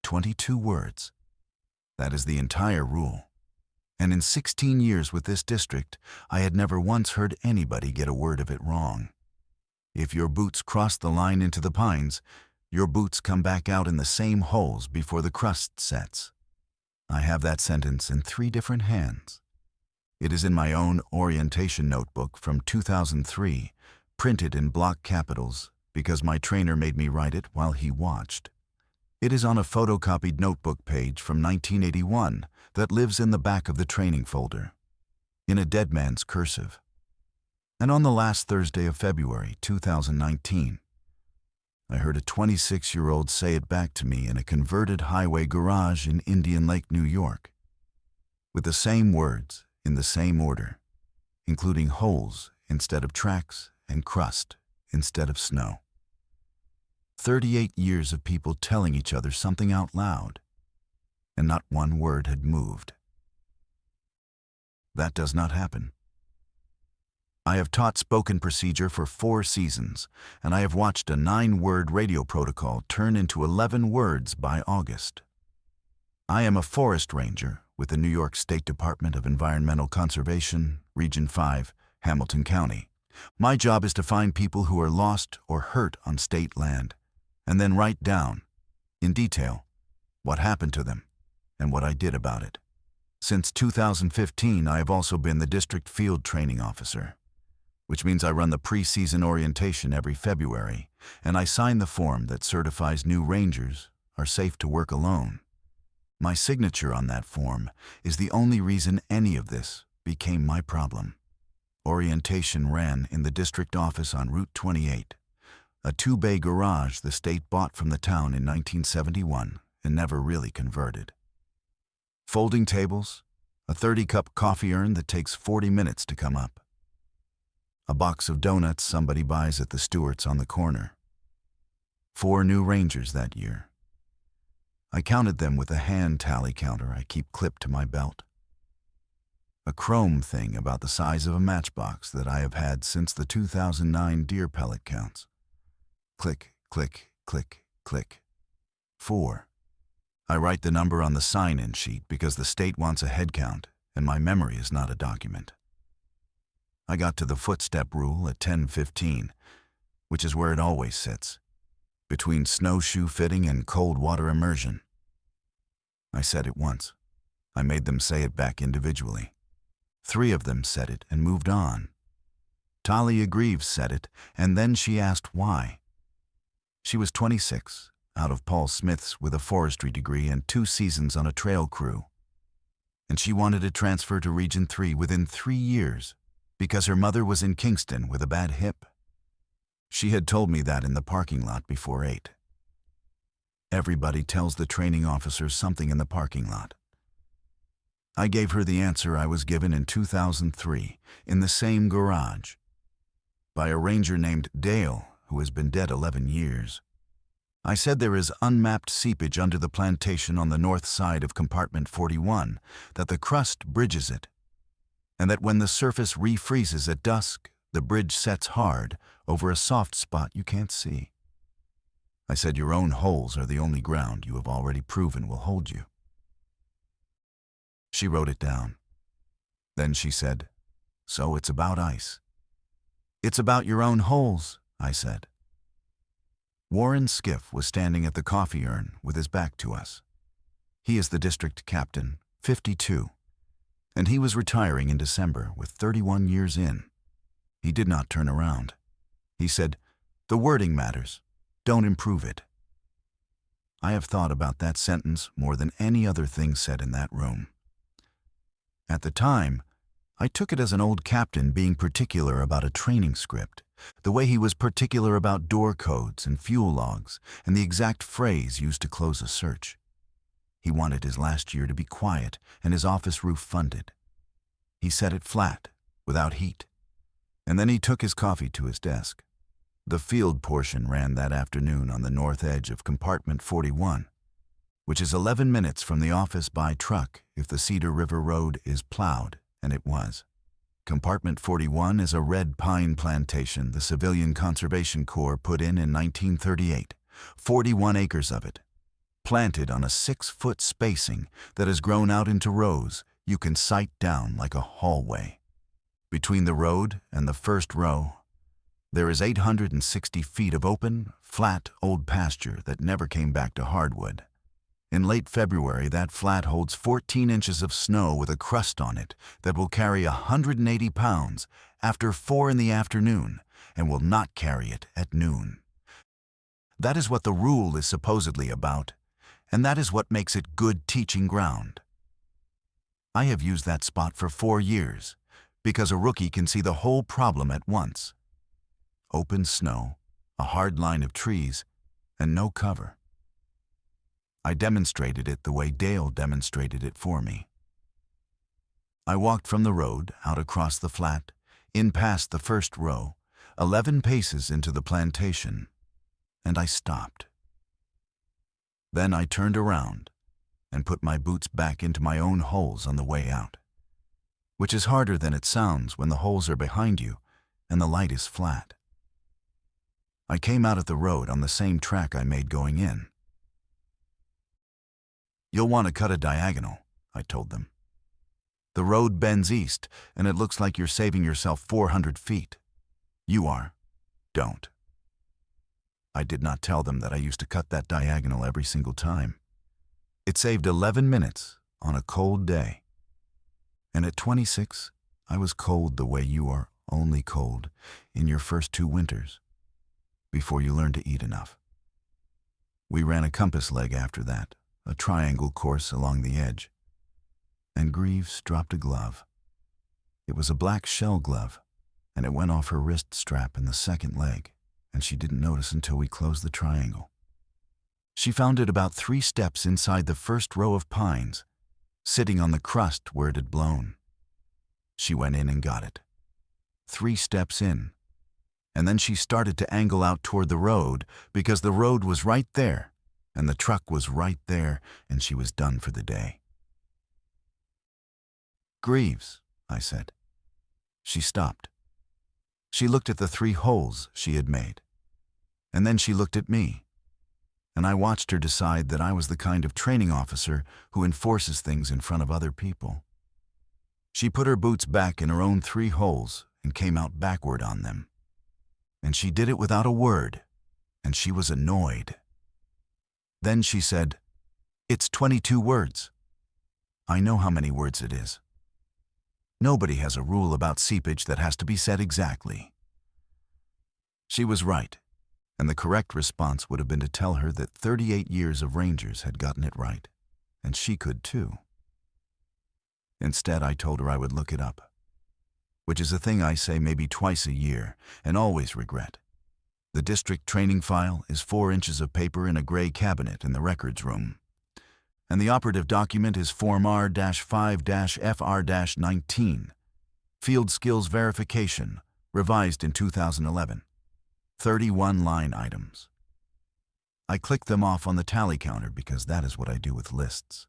22 words. That is the entire rule. And in 16 years with this district, I had never once heard anybody get a word of it wrong. If your boots cross the line into the pines, your boots come back out in the same holes before the crust sets. I have that sentence in 3 different hands. It is in my own orientation notebook from 2003, printed in block capitals because my trainer made me write it while he watched. It is on a photocopied notebook page from 1981 that lives in the back of the training folder, in a dead man's cursive. And on the last Thursday of February 2019, I heard a 26-year-old say it back to me in a converted highway garage in Indian Lake, New York, with the same words in the same order, including holes instead of tracks and crust instead of snow. 38 years of people telling each other something out loud, and not one word had moved. That does not happen. I have taught spoken procedure for 4 seasons, and I have watched a 9-word radio protocol turn into 11 words by August. I am a forest ranger with the New York State Department of Environmental Conservation, Region 5, Hamilton County. My job is to find people who are lost or hurt on state land, and then write down, in detail, what happened to them and what I did about it. Since 2015, I have also been the district field training officer, which means I run the pre-season orientation every February, and I sign the form that certifies new rangers are safe to work alone. My signature on that form is the only reason any of this became my problem. Orientation ran in the district office on Route 28, a 2-bay garage the state bought from the town in 1971 and never really converted. Folding tables, a 30-cup coffee urn that takes 40 minutes to come up, a box of donuts somebody buys at the Stewart's on the corner. 4 new rangers that year. I counted them with a hand tally counter I keep clipped to my belt. A chrome thing about the size of a matchbox that I have had since the 2009 deer pellet counts. Click, click, click, click. 4. I write the number on the sign-in sheet because the state wants a head count, and my memory is not a document. I got to the footstep rule at 10:15, which is where it always sits, between snowshoe fitting and cold water immersion. I said it once. I made them say it back individually. 3 of them said it and moved on. Talia Greaves said it, and then she asked why. She was 26, out of Paul Smith's with a forestry degree and 2 seasons on a trail crew. And she wanted to transfer to Region 3 within 3 years because her mother was in Kingston with a bad hip. She had told me that in the parking lot before 8. Everybody tells the training officer something in the parking lot. I gave her the answer I was given in 2003 in the same garage by a ranger named Dale, who has been dead 11 years. I said there is unmapped seepage under the plantation on the north side of compartment 41, that the crust bridges it, and that when the surface refreezes at dusk, the bridge sets hard over a soft spot you can't see. I said your own holes are the only ground you have already proven will hold you. She wrote it down. Then she said, "So it's about ice." "It's about your own holes," I said. Warren Skiff was standing at the coffee urn with his back to us. He is the district captain, 52, and he was retiring in December with 31 years in. He did not turn around. He said, "The wording matters. Don't improve it." I have thought about that sentence more than any other thing said in that room. At the time, I took it as an old captain being particular about a training script, the way he was particular about door codes and fuel logs and the exact phrase used to close a search. He wanted his last year to be quiet and his office roof funded. He set it flat, without heat, and then he took his coffee to his desk. The field portion ran that afternoon on the north edge of compartment 41, which is 11 minutes from the office by truck if the Cedar River Road is plowed, and it was. Compartment 41 is a red pine plantation the Civilian Conservation Corps put in 1938, 41 acres of it. planted on a 6-foot spacing that has grown out into rows you can sight down like a hallway. Between the road and the first row, there is 860 feet of open, flat, old pasture that never came back to hardwood. In late February, that flat holds 14 inches of snow with a crust on it that will carry 180 pounds after 4 in the afternoon and will not carry it at noon. That is what the rule is supposedly about, and that is what makes it good teaching ground. I have used that spot for 4 years because a rookie can see the whole problem at once. Open snow, a hard line of trees, and no cover. I demonstrated it the way Dale demonstrated it for me. I walked from the road out across the flat, in past the first row, 11 paces into the plantation, and I stopped. Then I turned around and put my boots back into my own holes on the way out, which is harder than it sounds when the holes are behind you and the light is flat. I came out at the road on the same track I made going in. "You'll want to cut a diagonal," I told them. "The road bends east, and it looks like you're saving yourself 400 feet. You are. Don't." I did not tell them that I used to cut that diagonal every single time. It saved 11 minutes on a cold day. And at 26, I was cold the way you are only cold in your first 2 winters, before you learn to eat enough. We ran a compass leg after that, a triangle course along the edge. And Greaves dropped a glove. It was a black shell glove, and it went off her wrist strap in the second leg, and she didn't notice until we closed the triangle. She found it about 3 steps inside the first row of pines, sitting on the crust where it had blown. She went in and got it. 3 steps in. And then she started to angle out toward the road because the road was right there, and the truck was right there, and she was done for the day. "Greaves," I said. She stopped. She looked at the 3 holes she had made, and then she looked at me, and I watched her decide that I was the kind of training officer who enforces things in front of other people. She put her boots back in her own 3 holes and came out backward on them. And she did it without a word, and she was annoyed. Then she said, "It's 22 words. I know how many words it is. Nobody has a rule about seepage that has to be said exactly." She was right, and the correct response would have been to tell her that 38 years of Rangers had gotten it right, and she could too. Instead, I told her I would look it up, which is a thing I say maybe twice a year and always regret. The district training file is 4 inches of paper in a gray cabinet in the records room, and the operative document is Form R-5-FR-19, Field Skills Verification, revised in 2011. 31 line items. I click them off on the tally counter because that is what I do with lists.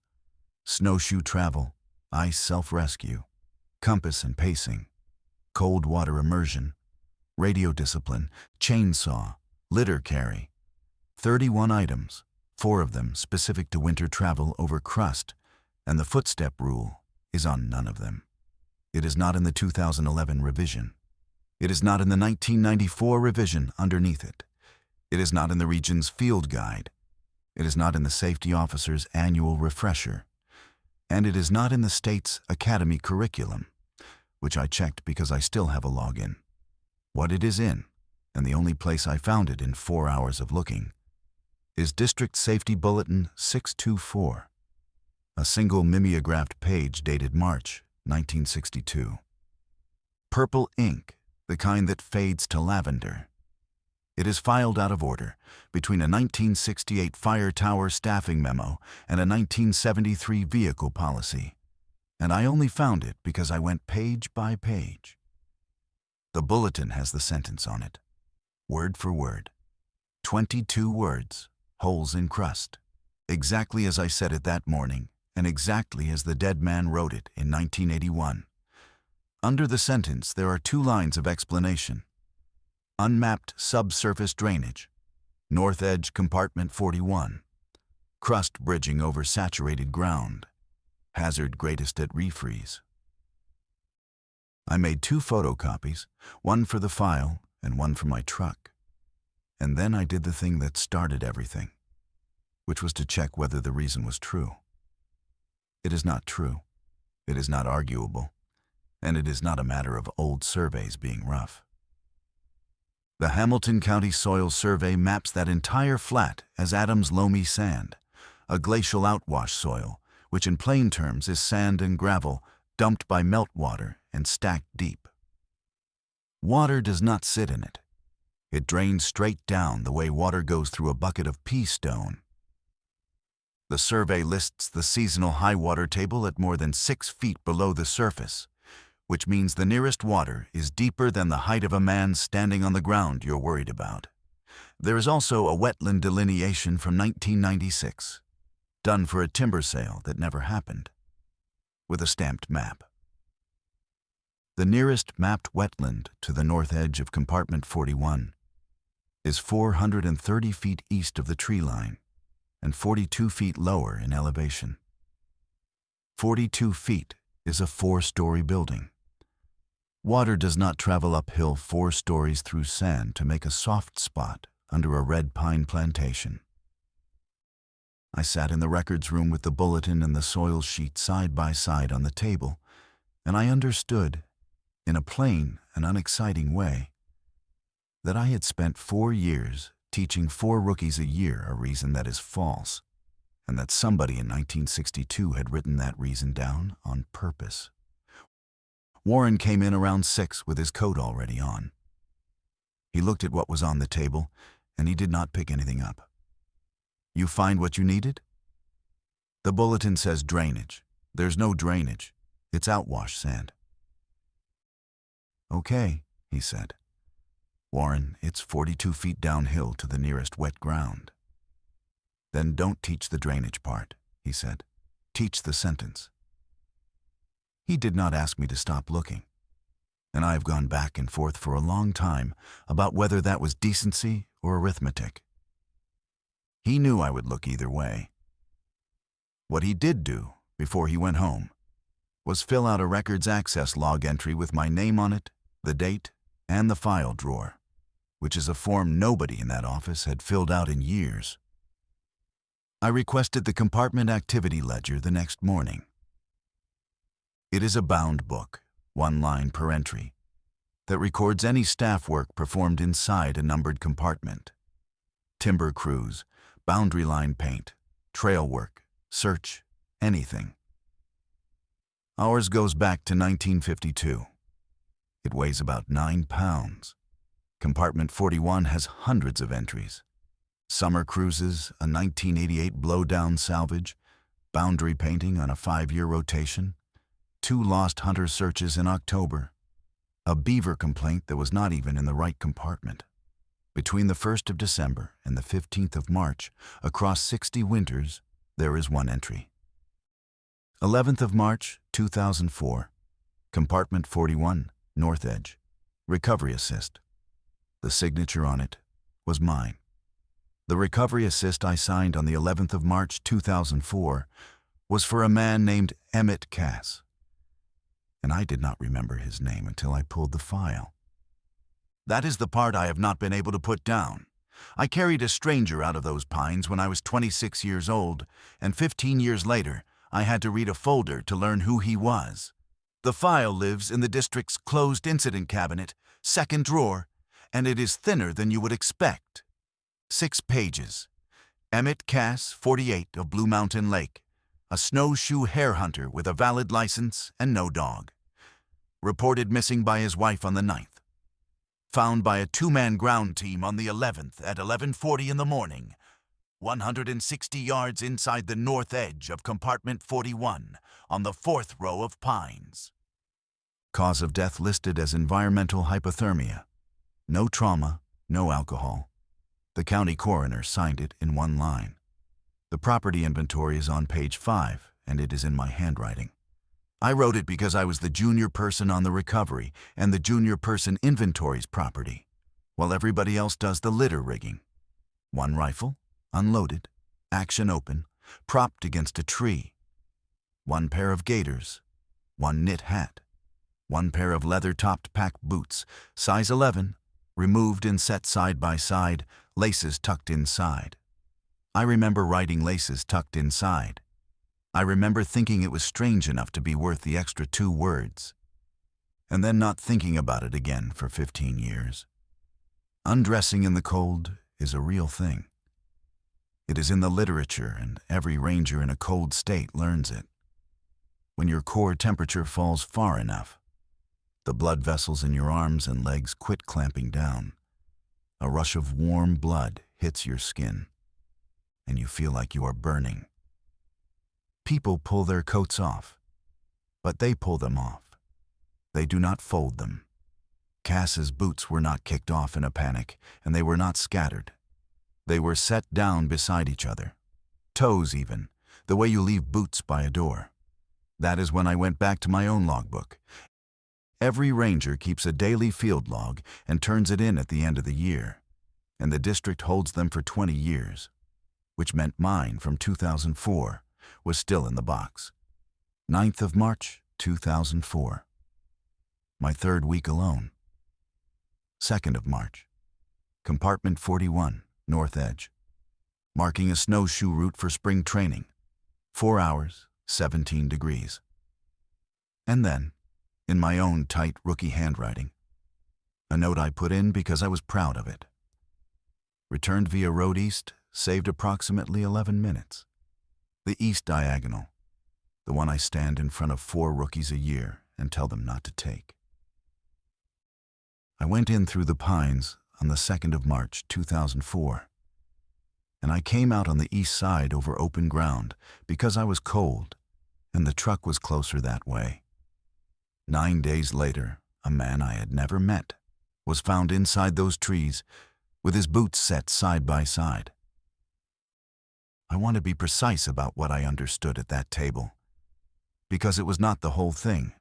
Snowshoe travel, ice self-rescue, compass and pacing, cold water immersion, radio discipline, chainsaw, litter carry. 31 items, 4 of them specific to winter travel over crust, and the footstep rule is on none of them. It is not in the 2011 revision. It is not in the 1994 revision underneath it. It is not in the region's field guide. It is not in the safety officer's annual refresher. And it is not in the state's academy curriculum, which I checked because I still have a login. What it is in, and the only place I found it in 4 hours of looking, is District Safety Bulletin 624, a single mimeographed page dated March 1962. Purple ink, the kind that fades to lavender. It is filed out of order between a 1968 fire tower staffing memo and a 1973 vehicle policy, and I only found it because I went page by page. The bulletin has the sentence on it, word for word. 22 words, holes in crust, exactly as I said it that morning, and exactly as the dead man wrote it in 1981. Under the sentence, there are 2 lines of explanation. Unmapped subsurface drainage, north edge compartment 41. crust bridging over saturated ground, hazard greatest at refreeze. I made 2 photocopies, one for the file and one for my truck. And then I did the thing that started everything, which was to check whether the reason was true. It is not true, it is not arguable, and it is not a matter of old surveys being rough. The Hamilton County Soil Survey maps that entire flat as Adams loamy sand, a glacial outwash soil, which in plain terms is sand and gravel dumped by meltwater and stacked deep. Water does not sit in it. It drains straight down the way water goes through a bucket of pea stone. The survey lists the seasonal high water table at more than 6 feet below the surface, which means the nearest water is deeper than the height of a man standing on the ground you're worried about. There is also a wetland delineation from 1996, done for a timber sale that never happened, with a stamped map. The nearest mapped wetland to the north edge of compartment 41 is 430 feet east of the tree line and 42 feet lower in elevation. 42 feet is a 4-story building. Water does not travel uphill 4 stories through sand to make a soft spot under a red pine plantation. I sat in the records room with the bulletin and the soil sheet side by side on the table, and I understood, in a plain and unexciting way, that I had spent 4 years teaching 4 rookies a year a reason that is false, and that somebody in 1962 had written that reason down on purpose. Warren came in around 6 with his coat already on. He looked at what was on the table, and he did not pick anything up. "You find what you needed?" "The bulletin says drainage. There's no drainage. It's outwash sand." "Okay," he said. "Warren, it's 42 feet downhill to the nearest wet ground." "Then don't teach the drainage part," he said. "Teach the sentence." He did not ask me to stop looking, and I have gone back and forth for a long time about whether that was decency or arithmetic. He knew I would look either way. What he did do, before he went home, was fill out a records access log entry with my name on it, the date, and the file drawer, which is a form nobody in that office had filled out in years. I requested the compartment activity ledger the next morning. It is a bound book, 1 line per entry, that records any staff work performed inside a numbered compartment. Timber crews, boundary line paint, trail work, search, anything. Ours goes back to 1952. It weighs about 9 pounds. Compartment 41 has hundreds of entries. Summer cruises, a 1988 blowdown salvage, boundary painting on a 5-year rotation, 2 lost hunter searches in October, a beaver complaint that was not even in the right compartment. Between the 1st of December and the 15th of March, across 60 winters, there is 1 entry. 11th of March, 2004, compartment 41, north edge, recovery assist. The signature on it was mine. The recovery assist I signed on the 11th of March, 2004, was for a man named Emmett Cass, and I did not remember his name until I pulled the file. That is the part I have not been able to put down. I carried a stranger out of those pines when I was 26 years old, and 15 years later, I had to read a folder to learn who he was. The file lives in the district's closed incident cabinet, 2nd drawer, and it is thinner than you would expect. 6 pages. Emmett Cass, 48, of Blue Mountain Lake, a snowshoe hare hunter with a valid license and no dog. Reported missing by his wife on the 9th. Found by a 2-man ground team on the 11th at 11:40 in the morning, 160 yards inside the north edge of compartment 41 on the 4th row of pines. Cause of death listed as environmental hypothermia. No trauma, no alcohol. The county coroner signed it in 1 line. The property inventory is on page 5, and it is in my handwriting. I wrote it because I was the junior person on the recovery, and the junior person inventories property, while everybody else does the litter rigging. 1 rifle, unloaded, action open, propped against a tree. One pair of gaiters, one knit hat, one pair of leather-topped pack boots, size 11, removed and set side by side, laces tucked inside. I remember writing laces tucked inside. I remember thinking it was strange enough to be worth the extra 2 words, and then not thinking about it again for 15 years. Undressing in the cold is a real thing. It is in the literature, and every ranger in a cold state learns it. When your core temperature falls far enough, the blood vessels in your arms and legs quit clamping down. A rush of warm blood hits your skin, and you feel like you are burning. People pull their coats off, but they pull them off. They do not fold them. Cass's boots were not kicked off in a panic, and they were not scattered. They were set down beside each other. Toes even, the way you leave boots by a door. That is when I went back to my own logbook. Every ranger keeps a daily field log and turns it in at the end of the year, and the district holds them for 20 years, which meant mine from 2004 was still in the box. 9th of March, 2004. My 3rd week alone. 2nd of March. Compartment 41, North Edge. Marking a snowshoe route for spring training. 4 hours, 17 degrees. And then, in my own tight rookie handwriting, a note I put in because I was proud of it. Returned via Road East, saved approximately 11 minutes. The East Diagonal, the one I stand in front of 4 rookies a year and tell them not to take. I went in through the pines on the 2nd of March, 2004, and I came out on the east side over open ground because I was cold, and the truck was closer that way. 9 days later, a man I had never met was found inside those trees with his boots set side by side. I want to be precise about what I understood at that table, because it was not the whole thing,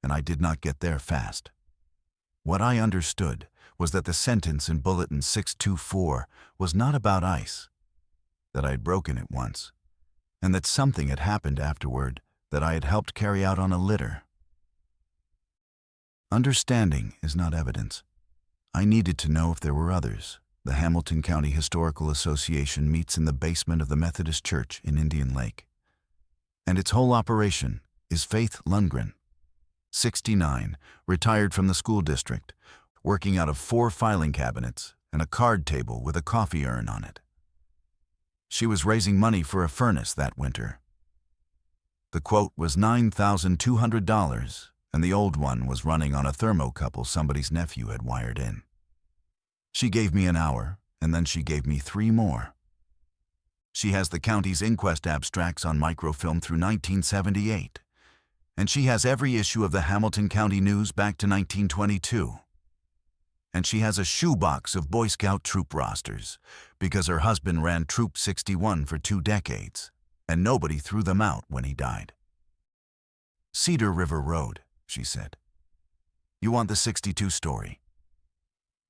and I did not get there fast. What I understood was that the sentence in Bulletin 624 was not about ice, that I had broken it once, and that something had happened afterward that I had helped carry out on a litter. Understanding is not evidence. I needed to know if there were others. The Hamilton County Historical Association meets in the basement of the Methodist Church in Indian Lake, and its whole operation is Faith Lundgren, 69, retired from the school district, working out of 4 filing cabinets and a card table with a coffee urn on it. She was raising money for a furnace that winter. The quote was $9,200, and the old one was running on a thermocouple somebody's nephew had wired in. She gave me an hour, and then she gave me 3 more. She has the county's inquest abstracts on microfilm through 1978. And she has every issue of the Hamilton County News back to 1922. And she has a shoebox of Boy Scout troop rosters, because her husband ran Troop 61 for 2 decades, and nobody threw them out when he died. Cedar River Road, she said. You want the 62 story?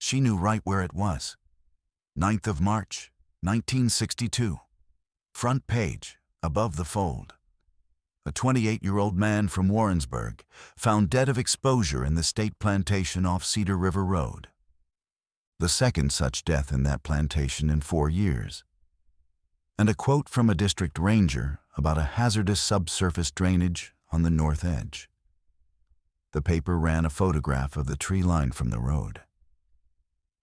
She knew right where it was. 9th of March, 1962. Front page, above the fold. A 28-year-old man from Warrensburg, found dead of exposure in the state plantation off Cedar River Road. The 2nd such death in that plantation in 4 years. And a quote from a district ranger about a hazardous subsurface drainage on the north edge. The paper ran a photograph of the tree line from the road.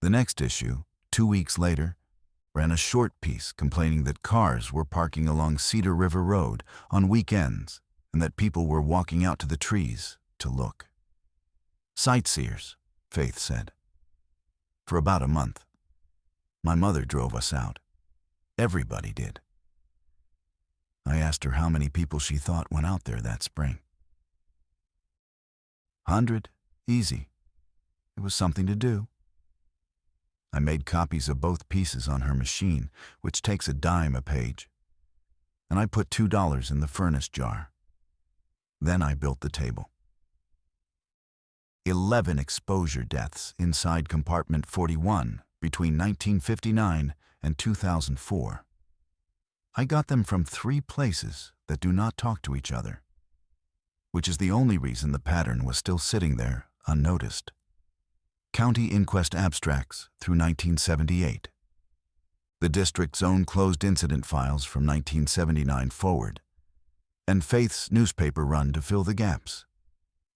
The next issue, 2 weeks later, ran a short piece complaining that cars were parking along Cedar River Road on weekends and that people were walking out to the trees to look. Sightseers, Faith said. For about a month. My mother drove us out. Everybody did. I asked her how many people she thought went out there that spring. 100, easy. It was something to do. I made copies of both pieces on her machine, which takes a dime a page, and I put $2 in the furnace jar. Then I built the table. 11 exposure deaths inside compartment 41 between 1959 and 2004. I got them from 3 places that do not talk to each other, which is the only reason the pattern was still sitting there unnoticed. County Inquest Abstracts through 1978. The district's own closed incident files from 1979 forward, and Faith's newspaper run to fill the gaps.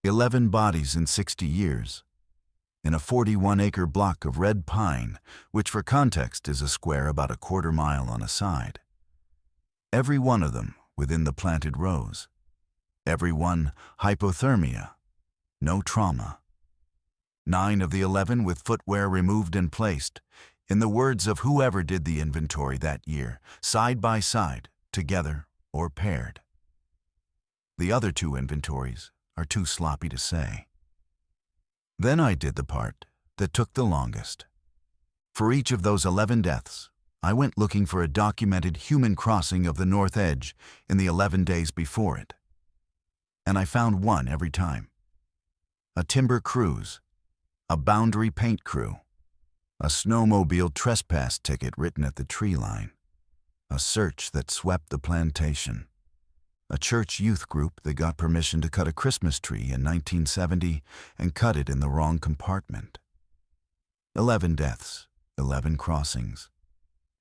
11 bodies in 60 years, in a 41-acre block of red pine, which for context is a square about a quarter mile on a side. Every one of them within the planted rows. Every one hypothermia, no trauma. 9 of the 11 with footwear removed and placed, in the words of whoever did the inventory that year, side by side, together or paired. The other 2 inventories are too sloppy to say. Then I did the part that took the longest. For each of those 11 deaths, I went looking for a documented human crossing of the north edge in the 11 days before it. And I found one every time. A timber cruise, a boundary paint crew, a snowmobile trespass ticket written at the tree line, a search that swept the plantation, a church youth group that got permission to cut a Christmas tree in 1970 and cut it in the wrong compartment. 11 deaths, 11 crossings,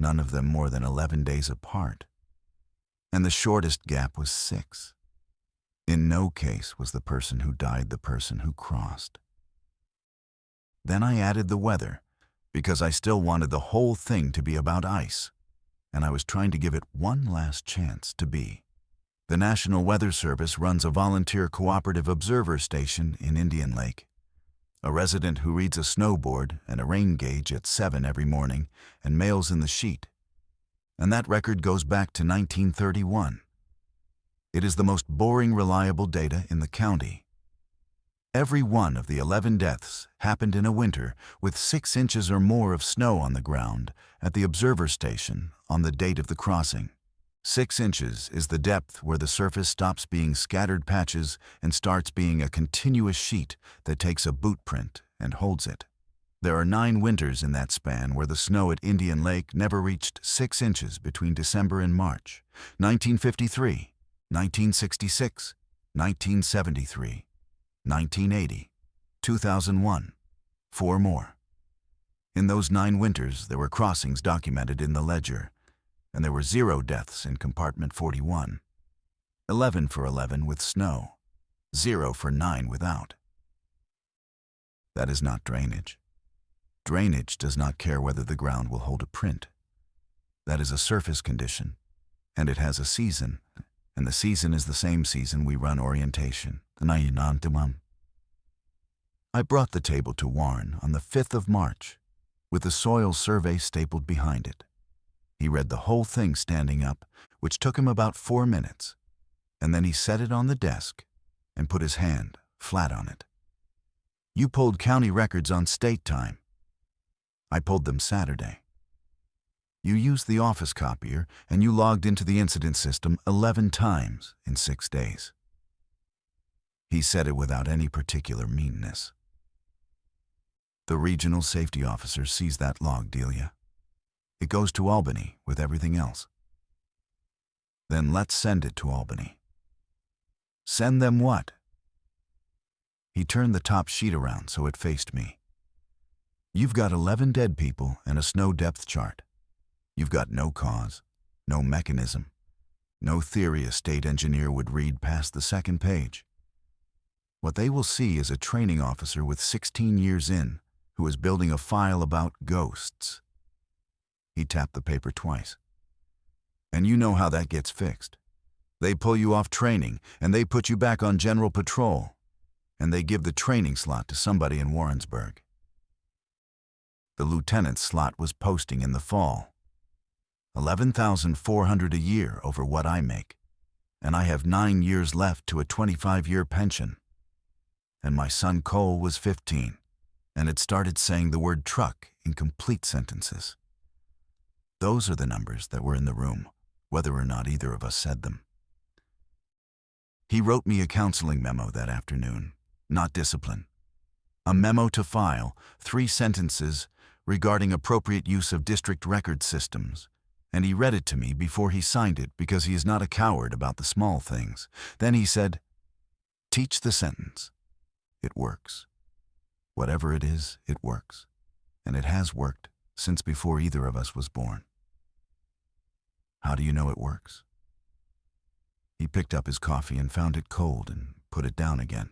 none of them more than 11 days apart. And the shortest gap was 6. In no case was the person who died the person who crossed. Then I added the weather, because I still wanted the whole thing to be about ice, and I was trying to give it one last chance to be. The National Weather Service runs a volunteer cooperative observer station in Indian Lake. A resident who reads a snowboard and a rain gauge at 7 every morning and mails in the sheet. And that record goes back to 1931. It is the most boring reliable data in the county. Every one of the 11 deaths happened in a winter with 6 inches or more of snow on the ground at the observer station on the date of the crossing. 6 inches is the depth where the surface stops being scattered patches and starts being a continuous sheet that takes a boot print and holds it. There are 9 winters in that span where the snow at Indian Lake never reached 6 inches between December and March. 1953, 1966, 1973, 1980, 2001, 4 more. In those 9 winters, there were crossings documented in the ledger, and there were 0 deaths in compartment 41, 11 for 11 with snow, 0 for 9 without. That is not drainage. Drainage does not care whether the ground will hold a print. That is a surface condition, and it has a season, and the season is the same season we run orientation. I brought the table to Warren on the 5th of March, with the soil survey stapled behind it. He read the whole thing standing up, which took him about 4 minutes, and then he set it on the desk and put his hand flat on it. You pulled county records on state time. I pulled them Saturday. You used the office copier and you logged into the incident system 11 times in 6 days. He said it without any particular meanness. The regional safety officer sees that log, Delia. It goes to Albany with everything else. Then let's send it to Albany. Send them what? He turned the top sheet around so it faced me. You've got 11 dead people and a snow depth chart. You've got no cause, no mechanism, no theory a state engineer would read past the second page. What they will see is a training officer with 16 years in who is building a file about ghosts. He tapped the paper twice. And you know how that gets fixed. They pull you off training, and they put you back on general patrol, and they give the training slot to somebody in Warrensburg. The lieutenant's slot was posting in the fall. $11,400 a year over what I make, and I have 9 years left to a 25-year pension. And my son Cole was 15, and had started saying the word truck in complete sentences. Those are the numbers that were in the room, whether or not either of us said them. He wrote me a counseling memo that afternoon, not discipline. A memo to file, 3 sentences regarding appropriate use of district record systems, and he read it to me before he signed it because he is not a coward about the small things. Then he said, "Teach the sentence. It works. Whatever it is, it works. And it has worked since before either of us was born." How do you know it works? He picked up his coffee and found it cold and put it down again.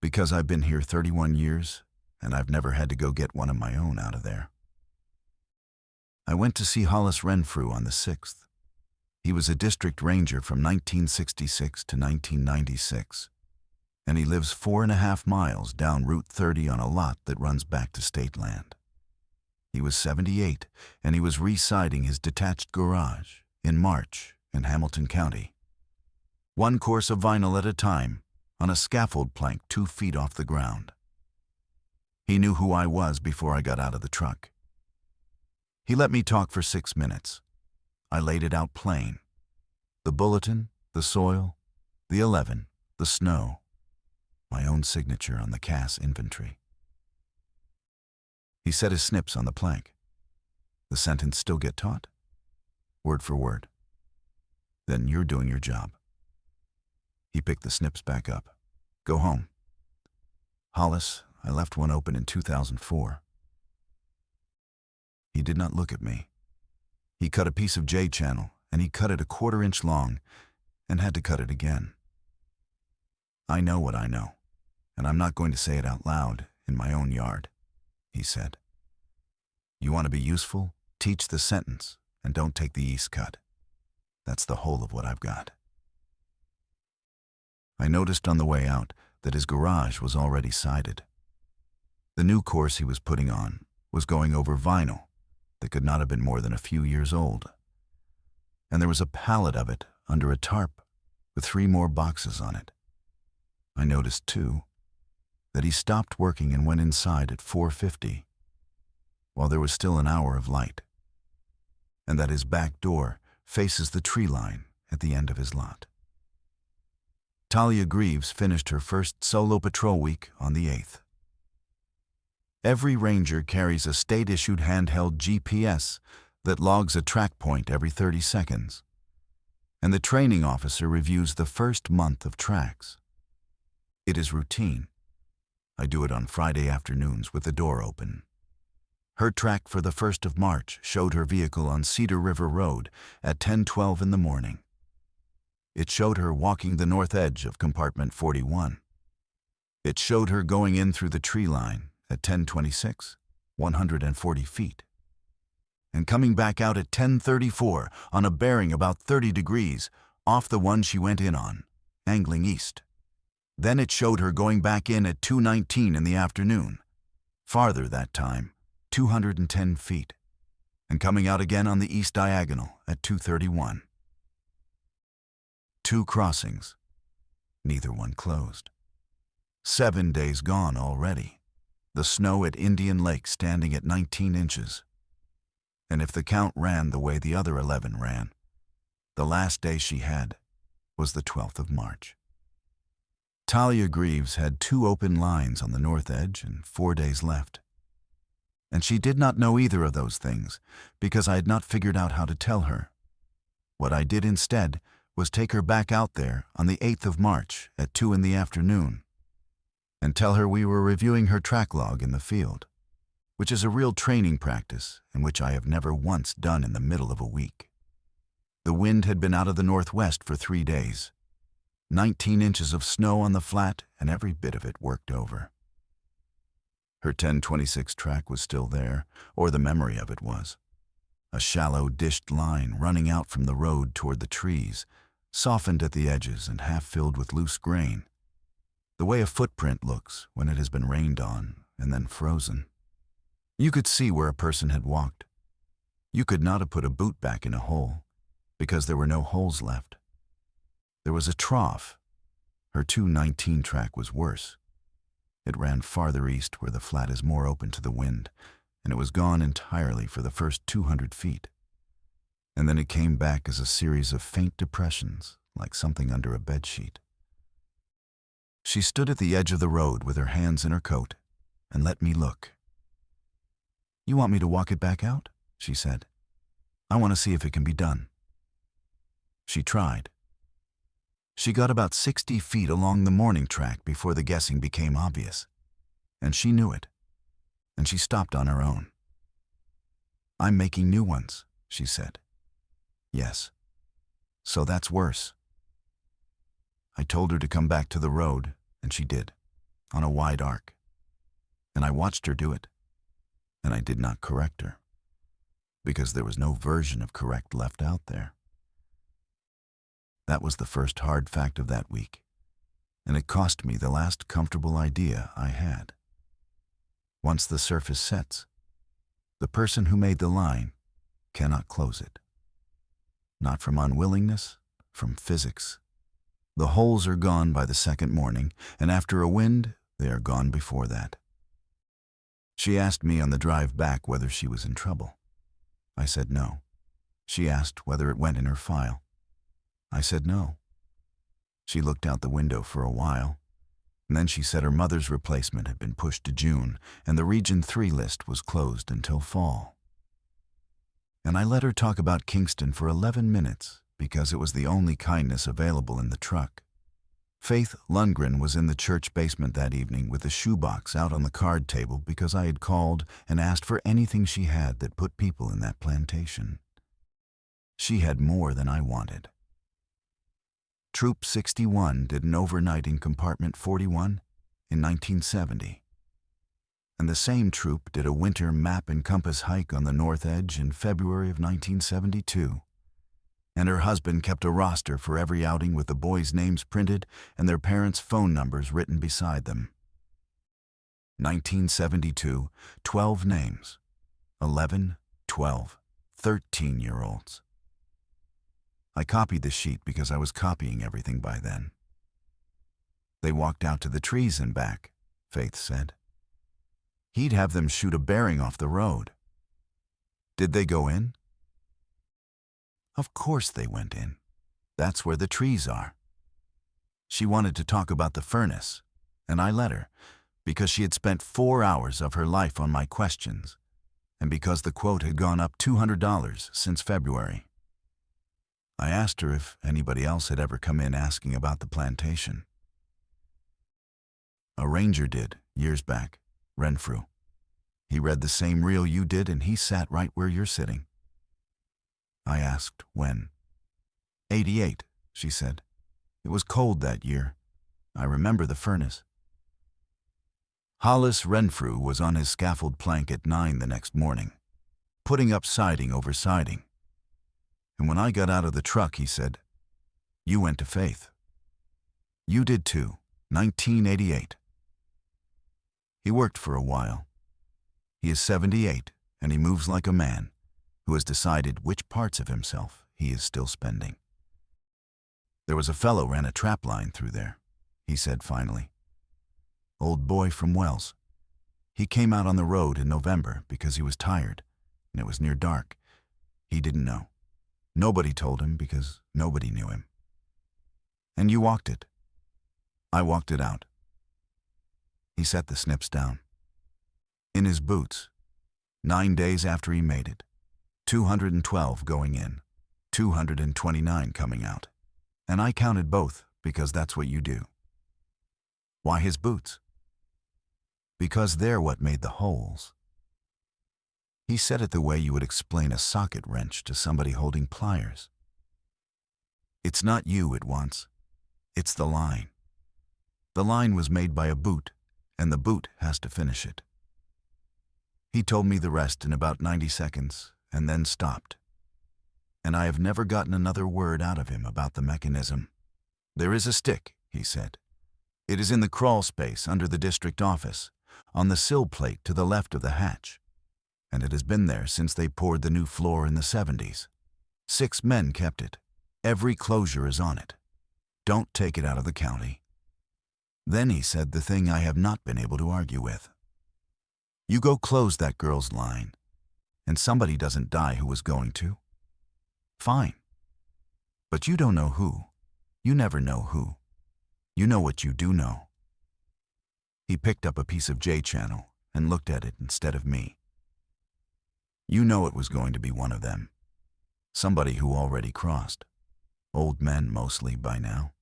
Because I've been here 31 years, and I've never had to go get one of my own out of there. I went to see Hollis Renfrew on the 6th. He was a district ranger from 1966 to 1996, and he lives 4.5 miles down Route 30 on a lot that runs back to state land. He was 78, and he was re-siding his detached garage in March in Hamilton County. One course of vinyl at a time, on a scaffold plank 2 feet off the ground. He knew who I was before I got out of the truck. He let me talk for 6 minutes. I laid it out plain. The bulletin, the soil, the 11, the snow, my own signature on the Cass inventory. He set his snips on the plank. The sentence still get taught? Word for word. Then you're doing your job. He picked the snips back up. Go home. Hollis, I left one open in 2004. He did not look at me. He cut a piece of J channel, and he cut it 1/4 inch long, and had to cut it again. I know what I know, and I'm not going to say it out loud in my own yard, he said. You want to be useful? Teach the sentence, and don't take the east cut. That's the whole of what I've got. I noticed on the way out that his garage was already sided. The new course he was putting on was going over vinyl that could not have been more than a few years old. And there was a pallet of it under a tarp with 3 more boxes on it. I noticed, too, that he stopped working and went inside at 4:50, while there was still an hour of light, and that his back door faces the tree line at the end of his lot. Talia Greaves finished her first solo patrol week on the 8th. Every ranger carries a state-issued handheld GPS that logs a track point every 30 seconds, and the training officer reviews the first month of tracks. It is routine. I do it on Friday afternoons with the door open. Her track for the 1st of March showed her vehicle on Cedar River Road at 10:12 in the morning. It showed her walking the north edge of compartment 41. It showed her going in through the tree line at 10:26, 140 feet, and coming back out at 10:34 on a bearing about 30 degrees off the one she went in on, angling east. Then it showed her going back in at 2:19 in the afternoon, farther that time, 210 feet, and coming out again on the east diagonal at 2:31. 2 crossings, neither one closed. 7 days gone already, the snow at Indian Lake standing at 19 inches. And if the count ran the way the other 11 ran, the last day she had was the 12th of March. Talia Greaves had 2 open lines on the north edge and 4 days left. And she did not know either of those things because I had not figured out how to tell her. What I did instead was take her back out there on the 8th of March at 2 in the afternoon and tell her we were reviewing her track log in the field, which is a real training practice and which I have never once done in the middle of a week. The wind had been out of the northwest for 3 days. 19 inches of snow on the flat, and every bit of it worked over. Her 1026 track was still there, or the memory of it was. A shallow, dished line running out from the road toward the trees, softened at the edges and half filled with loose grain, the way a footprint looks when it has been rained on and then frozen. You could see where a person had walked. You could not have put a boot back in a hole, because there were no holes left. There was a trough. Her 219 track was worse. It ran farther east where the flat is more open to the wind, and it was gone entirely for the first 200 feet. And then it came back as a series of faint depressions, like something under a bedsheet. She stood at the edge of the road with her hands in her coat and let me look. "You want me to walk it back out?" she said. I want to see if it can be done." She tried. She got about 60 feet along the morning track before the guessing became obvious. And she knew it. And she stopped on her own. "I'm making new ones," she said. "Yes. So that's worse." I told her to come back to the road, and she did, on a wide arc. And I watched her do it. And I did not correct her, because there was no version of correct left out there. That was the first hard fact of that week, and it cost me the last comfortable idea I had. Once the surface sets, the person who made the line cannot close it. Not from unwillingness, from physics. The holes are gone by the second morning, and after a wind, they are gone before that. She asked me on the drive back whether she was in trouble. I said no. She asked whether it went in her file. I said no. She looked out the window for a while, and then she said her mother's replacement had been pushed to June, and the Region 3 list was closed until fall. And I let her talk about Kingston for 11 minutes because it was the only kindness available in the truck. Faith Lundgren was in the church basement that evening with a shoebox out on the card table because I had called and asked for anything she had that put people in that plantation. She had more than I wanted. Troop 61 did an overnight in Compartment 41 in 1970. And the same troop did a winter map and compass hike on the North Edge in February of 1972. And her husband kept a roster for every outing with the boys' names printed and their parents' phone numbers written beside them. 1972, 12 names. 11, 12, 13-year-olds. I copied the sheet because I was copying everything by then. "They walked out to the trees and back," Faith said. "He'd have them shoot a bearing off the road." "Did they go in?" "Of course they went in. That's where the trees are." She wanted to talk about the furnace, and I let her, because she had spent 4 hours of her life on my questions, and because the quote had gone up $200 since February. I asked her if anybody else had ever come in asking about the plantation. "A ranger did, years back, Renfrew. He read the same reel you did, and he sat right where you're sitting." I asked when. "88, she said. "It was cold that year. I remember the furnace." Hollis Renfrew was on his scaffold plank at 9 the next morning, putting up siding over siding. And when I got out of the truck, he said, "You went to Faith. You did too, 1988. He worked for a while. He is 78, and he moves like a man who has decided which parts of himself he is still spending. "There was a fellow ran a trap line through there," he said finally. "Old boy from Wells. He came out on the road in November because he was tired, and it was near dark. He didn't know. Nobody told him because nobody knew him." "And you walked it?" "I walked it out." He set the snips down. "In his boots. 9 days after he made it. 212 going in, 229 coming out. And I counted both because that's what you do." "Why his boots?" "Because they're what made the holes." He said it the way you would explain a socket wrench to somebody holding pliers. "It's not you it wants. It's the line. The line was made by a boot, and the boot has to finish it." He told me the rest in about 90 seconds, and then stopped. And I have never gotten another word out of him about the mechanism. "There is a stick," he said. "It is in the crawl space under the district office, on the sill plate to the left of the hatch. And it has been there since they poured the new floor in the 70s. 6 men kept it. Every closure is on it. Don't take it out of the county." Then he said the thing I have not been able to argue with. "You go close that girl's line, and somebody doesn't die who was going to. Fine. But you don't know who. You never know who. You know what you do know." He picked up a piece of J-channel and looked at it instead of me. "You know it was going to be one of them. Somebody who already crossed. Old men mostly by now.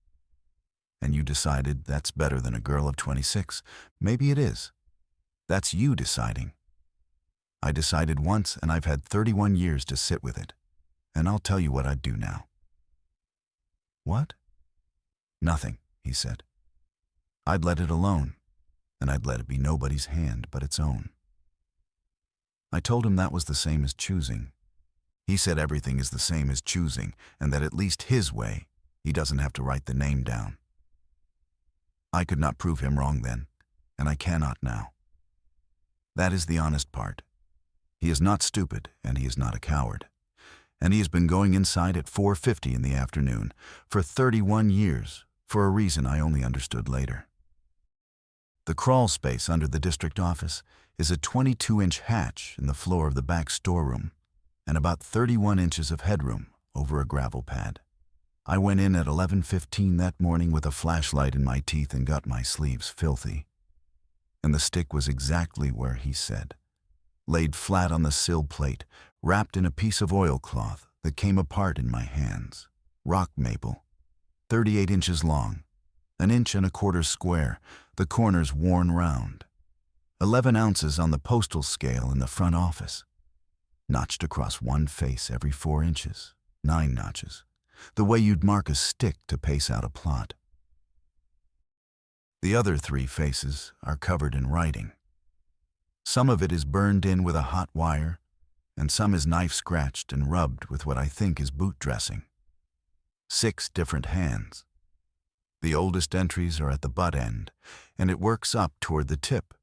And you decided that's better than a girl of 26. Maybe it is. That's you deciding. I decided once and I've had 31 years to sit with it. And I'll tell you what I'd do now. What? Nothing, he said. I'd let it alone, and I'd let it be nobody's hand but its own. I told him that was the same as choosing. He said everything is the same as choosing, and that at least his way, he doesn't have to write the name down. I could not prove him wrong then, and I cannot now. That is the honest part. He is not stupid, and he is not a coward. And he has been going inside at 4:50 in the afternoon for 31 years, for a reason I only understood later. The crawl space under the district office is a 22-inch hatch in the floor of the back storeroom and about 31 inches of headroom over a gravel pad. I went in at 11:15 that morning with a flashlight in my teeth and got my sleeves filthy. And the stick was exactly where he said, laid flat on the sill plate, wrapped in a piece of oilcloth that came apart in my hands. Rock maple, 38 inches long, 1 1/4 inches square, the corners worn round. 11 ounces on the postal scale in the front office. Notched across one face every 4 inches, 9 notches, the way you'd mark a stick to pace out a plot. The other 3 faces are covered in writing. Some of it is burned in with a hot wire, and some is knife-scratched and rubbed with what I think is boot dressing. 6 different hands. The oldest entries are at the butt end, and it works up toward the tip,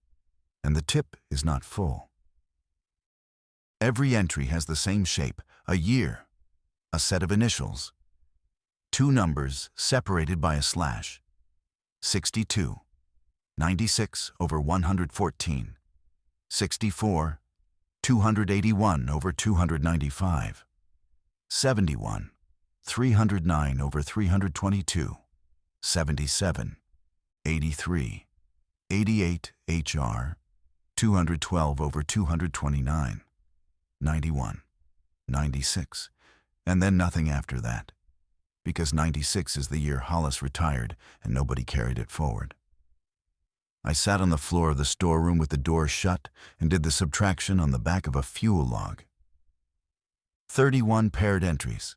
and the tip is not full. Every entry has the same shape, a year, a set of initials, 2 numbers separated by a slash, 62, 96 over 114, 64, 281 over 295, 71, 309 over 322, 77, 83, 88 HR, 212 over 229, 91, 96, and then nothing after that, because 96 is the year Hollis retired and nobody carried it forward. I sat on the floor of the storeroom with the door shut and did the subtraction on the back of a fuel log. 31 paired entries.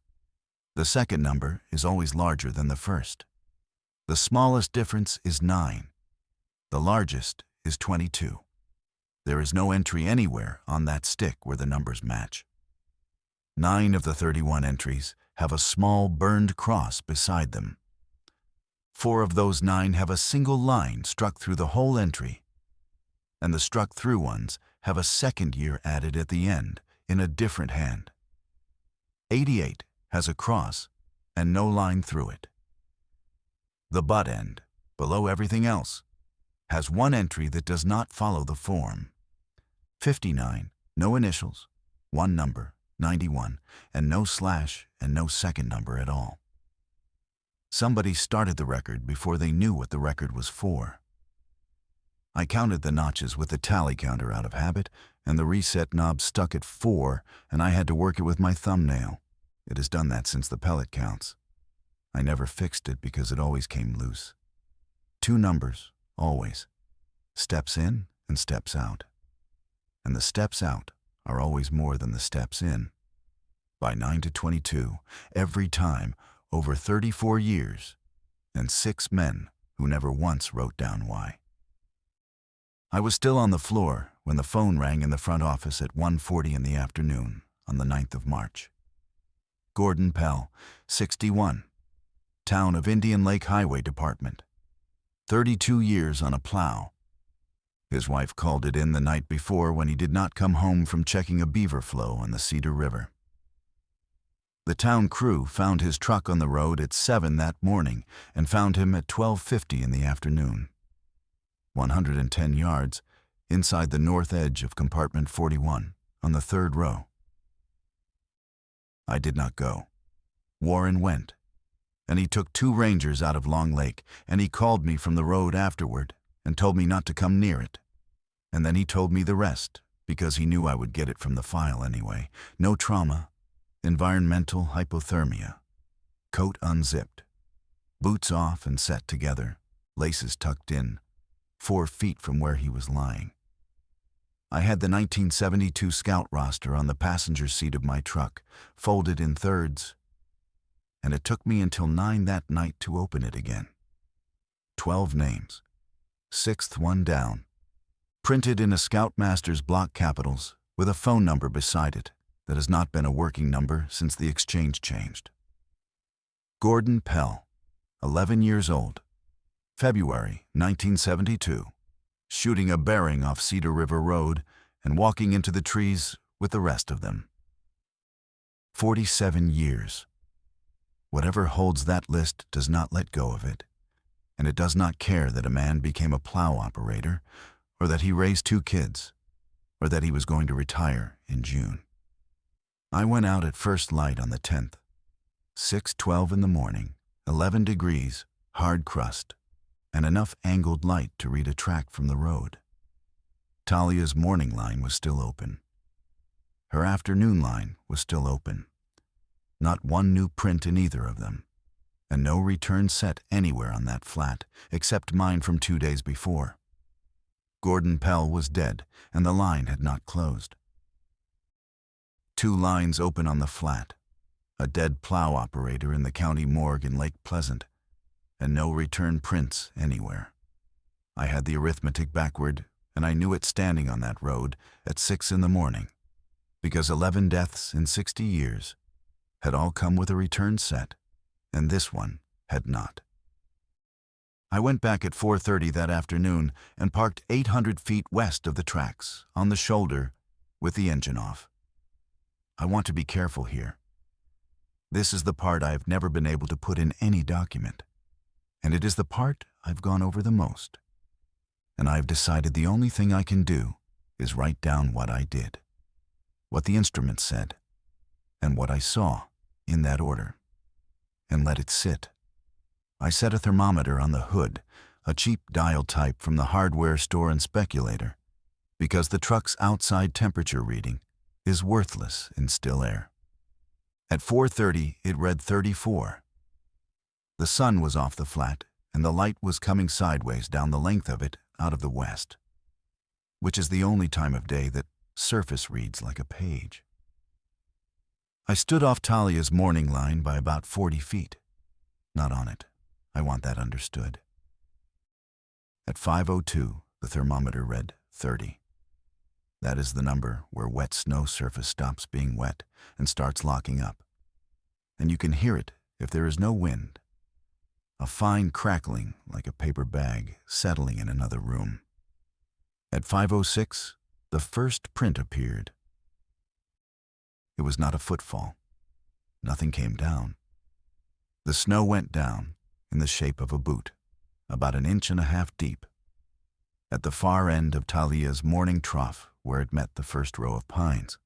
The second number is always larger than the first. The smallest difference is 9. The largest is 22. There is no entry anywhere on that stick where the numbers match. 9 of the 31 entries have a small burned cross beside them. 4 of those 9 have a single line struck through the whole entry, and the struck through ones have a second year added at the end in a different hand. 88 has a cross and no line through it. The butt end, below everything else, has 1 entry that does not follow the form. 59, no initials, 1 number, 91, and no slash and no second number at all. Somebody started the record before they knew what the record was for. I counted the notches with the tally counter out of habit, and the reset knob stuck at 4, and I had to work it with my thumbnail. It has done that since the pellet counts. I never fixed it because it always came loose. 2 numbers, always. Steps in and steps out. And the steps out are always more than the steps in. By 9 to 22, every time, over 34 years, and 6 men who never once wrote down why. I was still on the floor when the phone rang in the front office at 1:40 in the afternoon on the 9th of March. Gordon Pell, 61, town of Indian Lake Highway Department. 32 years on a plow. His wife called it in the night before when he did not come home from checking a beaver flow on the Cedar River. The town crew found his truck on the road at 7 that morning and found him at 12:50 in the afternoon. 110 yards inside the north edge of compartment 41 on the 3rd row. I did not go. Warren went, and he took 2 rangers out of Long Lake, and he called me from the road afterward and told me not to come near it. And then he told me the rest, because he knew I would get it from the file anyway. No trauma, Environmental hypothermia. Coat unzipped. Boots off and set together, laces tucked in, 4 feet from where he was lying. I had the 1972 Scout roster on the passenger seat of my truck, folded in thirds, and it took me until 9 that night to open it again. 12 names. 6th one down. Printed in a Scoutmaster's block capitals with a phone number beside it that has not been a working number since the exchange changed. Gordon Pell, 11 years old. February 1972. Shooting a bearing off Cedar River Road and walking into the trees with the rest of them. 47 years. Whatever holds that list does not let go of it, and it does not care that a man became a plow operator, or that he raised 2 kids, or that he was going to retire in June. I went out at first light on the 10th, 6:12 in the morning, 11 degrees, hard crust, and enough angled light to read a track from the road. Talia's morning line was still open. Her afternoon line was still open. Not one new print in either of them, and no return set anywhere on that flat, except mine from 2 days before. Gordon Pell was dead, and the line had not closed. 2 lines open on the flat, a dead plow operator in the county morgue in Lake Pleasant, and no return prints anywhere. I had the arithmetic backward, and I knew it standing on that road at 6 in the morning, because 11 deaths in 60 years had all come with a return set, and this one had not. I went back at 4:30 that afternoon and parked 800 feet west of the tracks, on the shoulder, with the engine off. I want to be careful here. This is the part I have never been able to put in any document, and it is the part I've gone over the most. And I've decided the only thing I can do is write down what I did, what the instrument said, and what I saw in that order, and let it sit. I set a thermometer on the hood, a cheap dial type from the hardware store and speculator, because the truck's outside temperature reading is worthless in still air. At 4:30, it read 34. The sun was off the flat, and the light was coming sideways down the length of it out of the west, which is the only time of day that surface reads like a page. I stood off Talia's morning line by about 40 feet. Not on it. I want that understood. At 5:02, the thermometer read 30. That is the number where wet snow surface stops being wet and starts locking up. And you can hear it if there is no wind. A fine crackling like a paper bag settling in another room. At 5:06, the first print appeared. It was not a footfall. Nothing came down. The snow went down in the shape of a boot, about 1.5 inches deep, at the far end of Talia's morning trough where it met the first row of pines.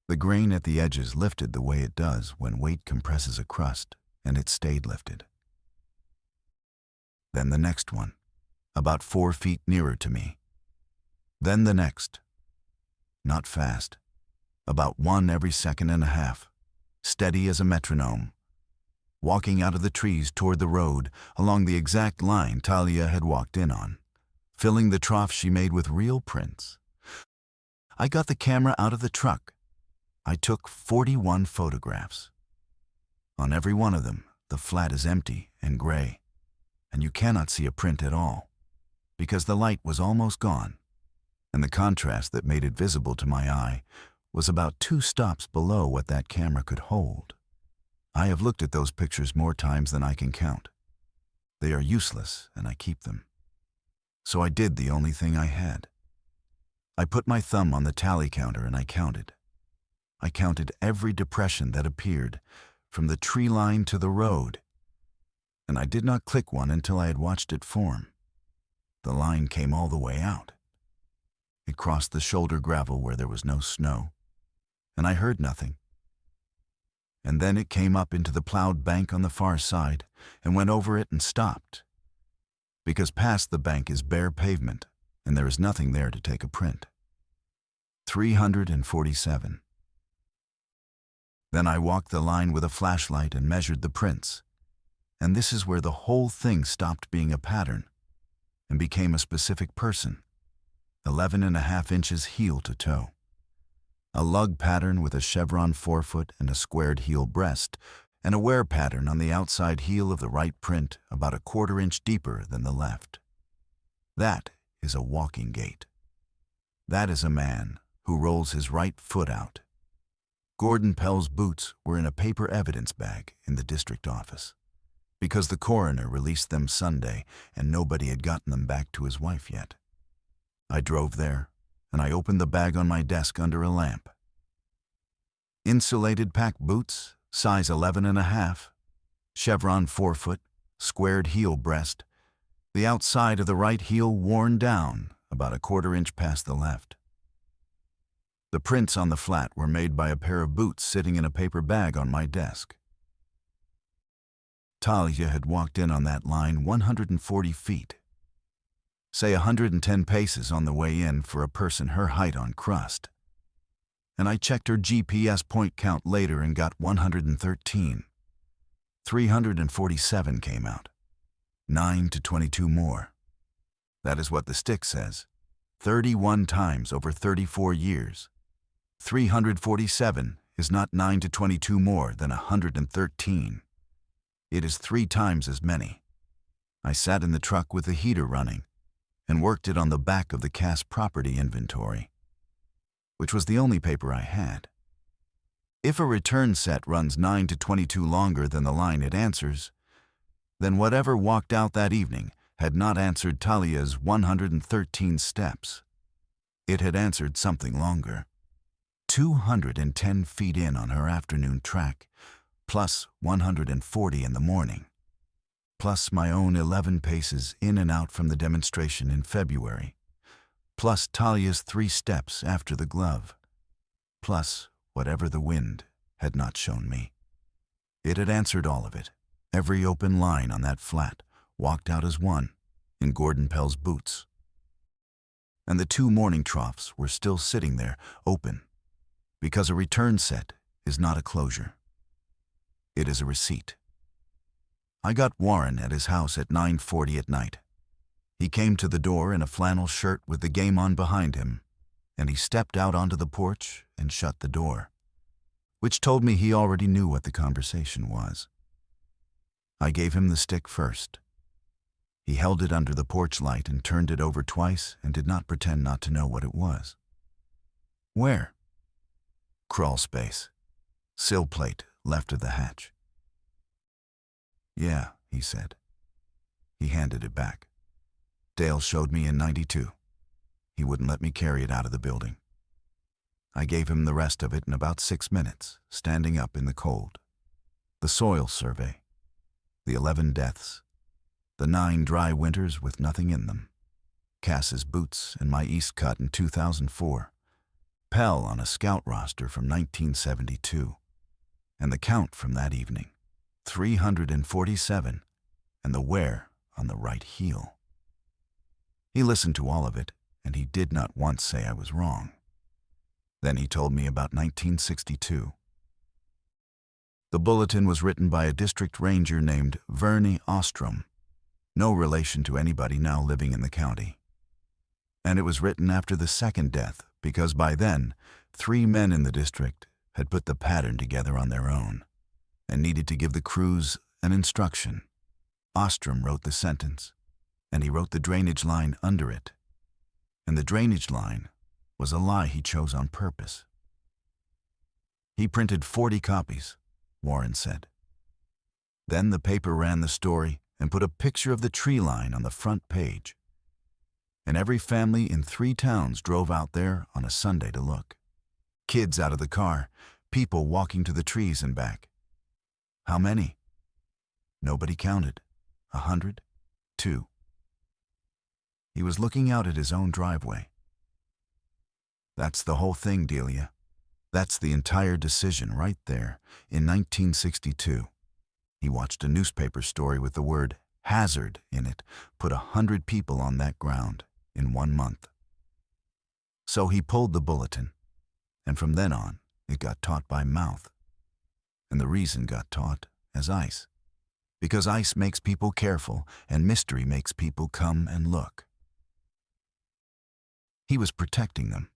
The grain at the edges lifted the way it does when weight compresses a crust, and it stayed lifted. Then the next one, about 4 feet nearer to me. Then the next. Not fast, about 1 every 1.5 seconds, steady as a metronome, walking out of the trees toward the road along the exact line Talia had walked in on, filling the trough she made with real prints. I got the camera out of the truck. I took 41 photographs. On every one of them, the flat is empty and gray, and you cannot see a print at all, because the light was almost gone, and the contrast that made it visible to my eye was about 2 stops below what that camera could hold. I have looked at those pictures more times than I can count. They are useless, and I keep them. So I did the only thing I had. I put my thumb on the tally counter and I counted. I counted every depression that appeared, from the tree line to the road, and I did not click one until I had watched it form. The line came all the way out. It crossed the shoulder gravel where there was no snow, and I heard nothing. And then it came up into the plowed bank on the far side and went over it and stopped, because past the bank is bare pavement, and there is nothing there to take a print. 347. Then I walked the line with a flashlight and measured the prints. And this is where the whole thing stopped being a pattern and became a specific person. 11.5 inches heel to toe. A lug pattern with a chevron forefoot and a squared heel breast, and a wear pattern on the outside heel of the right print about a 1/4 inch deeper than the left. That is a walking gait. That is a man who rolls his right foot out. Gordon Pell's boots were in a paper evidence bag in the district office, because the coroner released them Sunday and nobody had gotten them back to his wife yet. I drove there, and I opened the bag on my desk under a lamp. Insulated pack boots, size 11.5, chevron forefoot, squared heel breast, the outside of the right heel worn down about a 1/4 inch past the left. The prints on the flat were made by a pair of boots sitting in a paper bag on my desk. Talia had walked in on that line 140 feet. Say 110 paces on the way in for a person her height on crust. And I checked her GPS point count later and got 113. 347 came out. 9 to 22 more. That is what the stick says. 31 times over 34 years. 347 is not 9 to 22 more than 113. It is 3 times as many. I sat in the truck with the heater running and worked it on the back of the Cass property inventory, which was the only paper I had. If a return set runs 9 to 22 longer than the line it answers, then whatever walked out that evening had not answered Talia's 113 steps. It had answered something longer. 210 feet in on her afternoon track, plus 140 in the morning, plus my own 11 paces in and out from the demonstration in February, plus Talia's 3 steps after the glove, plus whatever the wind had not shown me. It had answered all of it. Every open line on that flat walked out as one in Gordon Pell's boots. And the 2 morning troughs were still sitting there, open, because a return set is not a closure. It is a receipt. I got Warren at his house at 9:40 at night. He came to the door in a flannel shirt with the game on behind him, and he stepped out onto the porch and shut the door, which told me he already knew what the conversation was. I gave him the stick first. He held it under the porch light and turned it over twice and did not pretend not to know what it was. Where? Crawl space. Sill plate left of the hatch. Yeah, he said. He handed it back. Dale showed me in 92. He wouldn't let me carry it out of the building. I gave him the rest of it in about 6 minutes, standing up in the cold. The soil survey. The 11 deaths. The 9 dry winters with nothing in them. Cass's boots and my East cut in 2004. Pell on a scout roster from 1972. And the count from that evening. 347, and the wear on the right heel. He listened to all of it, and he did not once say I was wrong. Then he told me about 1962. The bulletin was written by a district ranger named Vernie Ostrom, no relation to anybody now living in the county. And it was written after the second death, because by then, 3 men in the district had put the pattern together on their own and needed to give the crews an instruction. Ostrom wrote the sentence, and he wrote the drainage line under it. And the drainage line was a lie he chose on purpose. He printed 40 copies, Warren said. Then the paper ran the story and put a picture of the tree line on the front page. And every family in 3 towns drove out there on a Sunday to look. Kids out of the car, people walking to the trees and back. How many? Nobody counted. 100? 2. He was looking out at his own driveway. That's the whole thing, Delia. That's the entire decision right there in 1962. He watched a newspaper story with the word hazard in it, put 100 people on that ground in 1 month. So he pulled the bulletin, and from then on, it got taught by mouth. and the reason got taught as ice. Because ice makes people careful, and mystery makes people come and look. He was protecting them.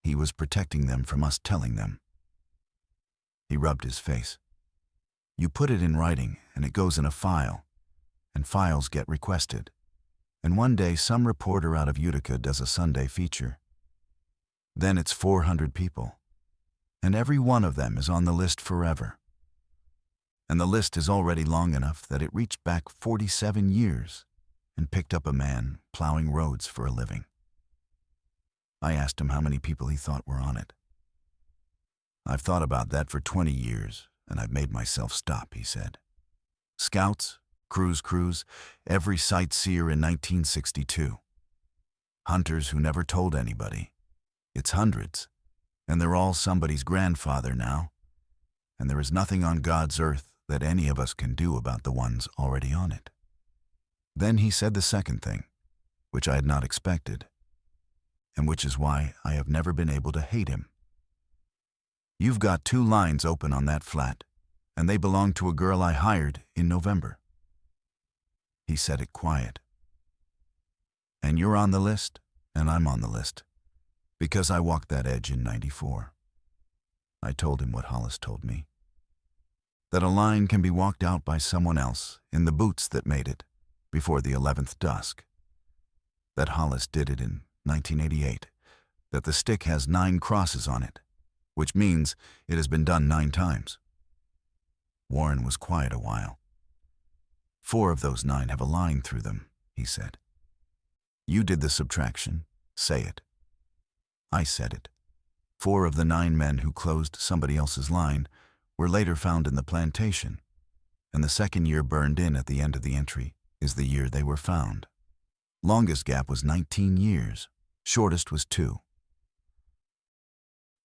He was protecting them from us telling them. He rubbed his face. You put it in writing, and it goes in a file, and files get requested. And one day some reporter out of Utica does a Sunday feature. Then it's 400 people, and every one of them is on the list forever. And the list is already long enough that it reached back 47 years and picked up a man plowing roads for a living. I asked him how many people he thought were on it. I've thought about that for 20 years, and I've made myself stop, he said. Scouts, crews, every sightseer in 1962. Hunters who never told anybody. It's hundreds, and they're all somebody's grandfather now, and there is nothing on God's earth that any of us can do about the ones already on it. Then he said the second thing, which I had not expected, and which is why I have never been able to hate him. You've got 2 lines open on that flat, and they belong to a girl I hired in November. He said it quiet. And you're on the list, and I'm on the list, because I walked that edge in '94. I told him what Hollis told me. That a line can be walked out by someone else in the boots that made it before the 11th dusk. That Hollis did it in 1988. That the stick has 9 crosses on it, which means it has been done 9 times. Warren was quiet a while. 4 of those 9 have a line through them, he said. You did the subtraction. Say it. I said it. 4 of the 9 men who closed somebody else's line were later found in the plantation, and the second year burned in at the end of the entry is the year they were found. Longest gap was 19 years. Shortest was 2.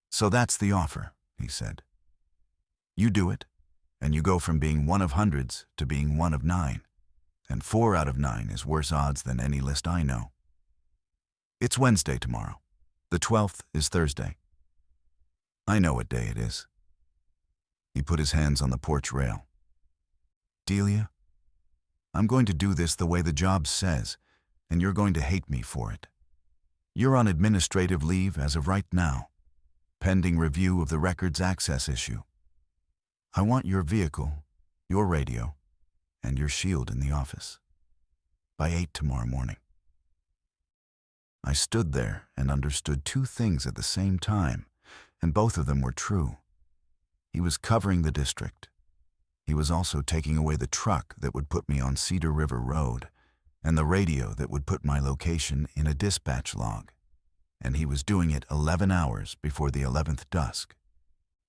So that's the offer, he said. You do it, and you go from being one of hundreds to being one of 9, and 4 out of 9 is worse odds than any list I know. It's Wednesday tomorrow. The 12th is Thursday. I know what day it is. He put his hands on the porch rail. Delia, I'm going to do this the way the job says, and you're going to hate me for it. You're on administrative leave as of right now, pending review of the records access issue. I want your vehicle, your radio, and your shield in the office by 8 tomorrow morning. I stood there and understood 2 things at the same time, and both of them were true. He was covering the district. He was also taking away the truck that would put me on Cedar River Road, and the radio that would put my location in a dispatch log. And he was doing it 11 hours before the 11th dusk.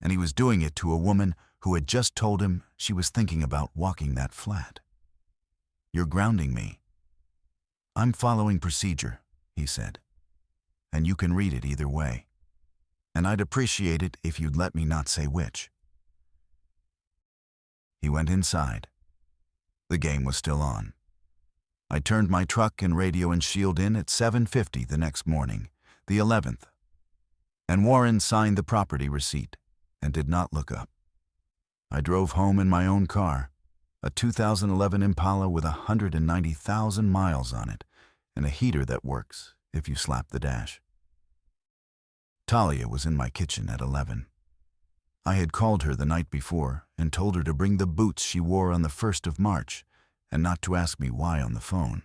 And he was doing it to a woman who had just told him she was thinking about walking that flat. You're grounding me. I'm following procedure, he said, and you can read it either way. And I'd appreciate it if you'd let me not say which. He went inside. The game was still on. I turned my truck and radio and shield in at 7:50 the next morning, the 11th, and Warren signed the property receipt and did not look up. I drove home in my own car, a 2011 Impala with 190,000 miles on it, and a heater that works if you slap the dash. Talia was in my kitchen at 11. I had called her the night before and told her to bring the boots she wore on the 1st of March and not to ask me why on the phone.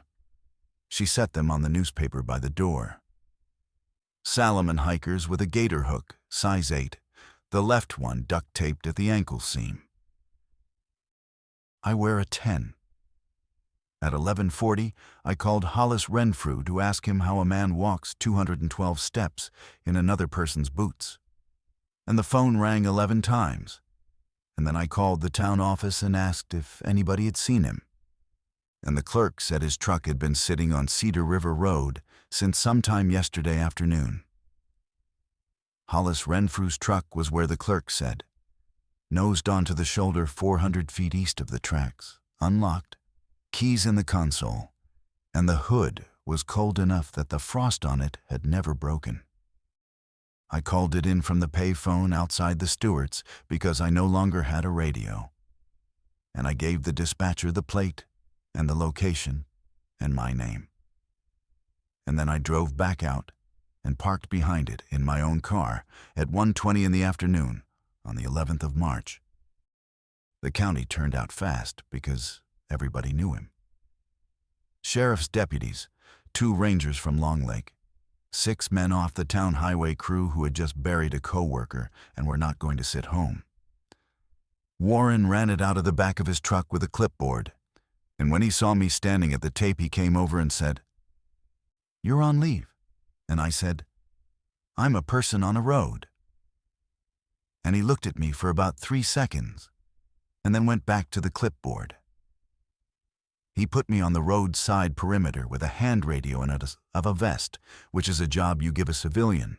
She set them on the newspaper by the door. Salomon hikers with a gator hook, size 8, the left one duct-taped at the ankle seam. I wear a 10. At 11:40, I called Hollis Renfrew to ask him how a man walks 212 steps in another person's boots. And the phone rang 11 times. And then I called the town office and asked if anybody had seen him. And the clerk said his truck had been sitting on Cedar River Road since sometime yesterday afternoon. Hollis Renfrew's truck was where the clerk said, nosed onto the shoulder 400 feet east of the tracks, unlocked, keys in the console, and the hood was cold enough that the frost on it had never broken. I called it in from the payphone outside the Stewart's because I no longer had a radio. And I gave the dispatcher the plate and the location and my name. And then I drove back out and parked behind it in my own car at 1:20 in the afternoon on the 11th of March. The county turned out fast because everybody knew him. Sheriff's deputies, 2 rangers from Long Lake, 6 men off the town highway crew who had just buried a co-worker and were not going to sit home. Warren ran it out of the back of his truck with a clipboard, and when he saw me standing at the tape, he came over and said, "You're on leave." And I said, "I'm a person on a road." And he looked at me for about 3 seconds, and then went back to the clipboard. He put me on the roadside perimeter with a hand radio and of a vest, which is a job you give a civilian,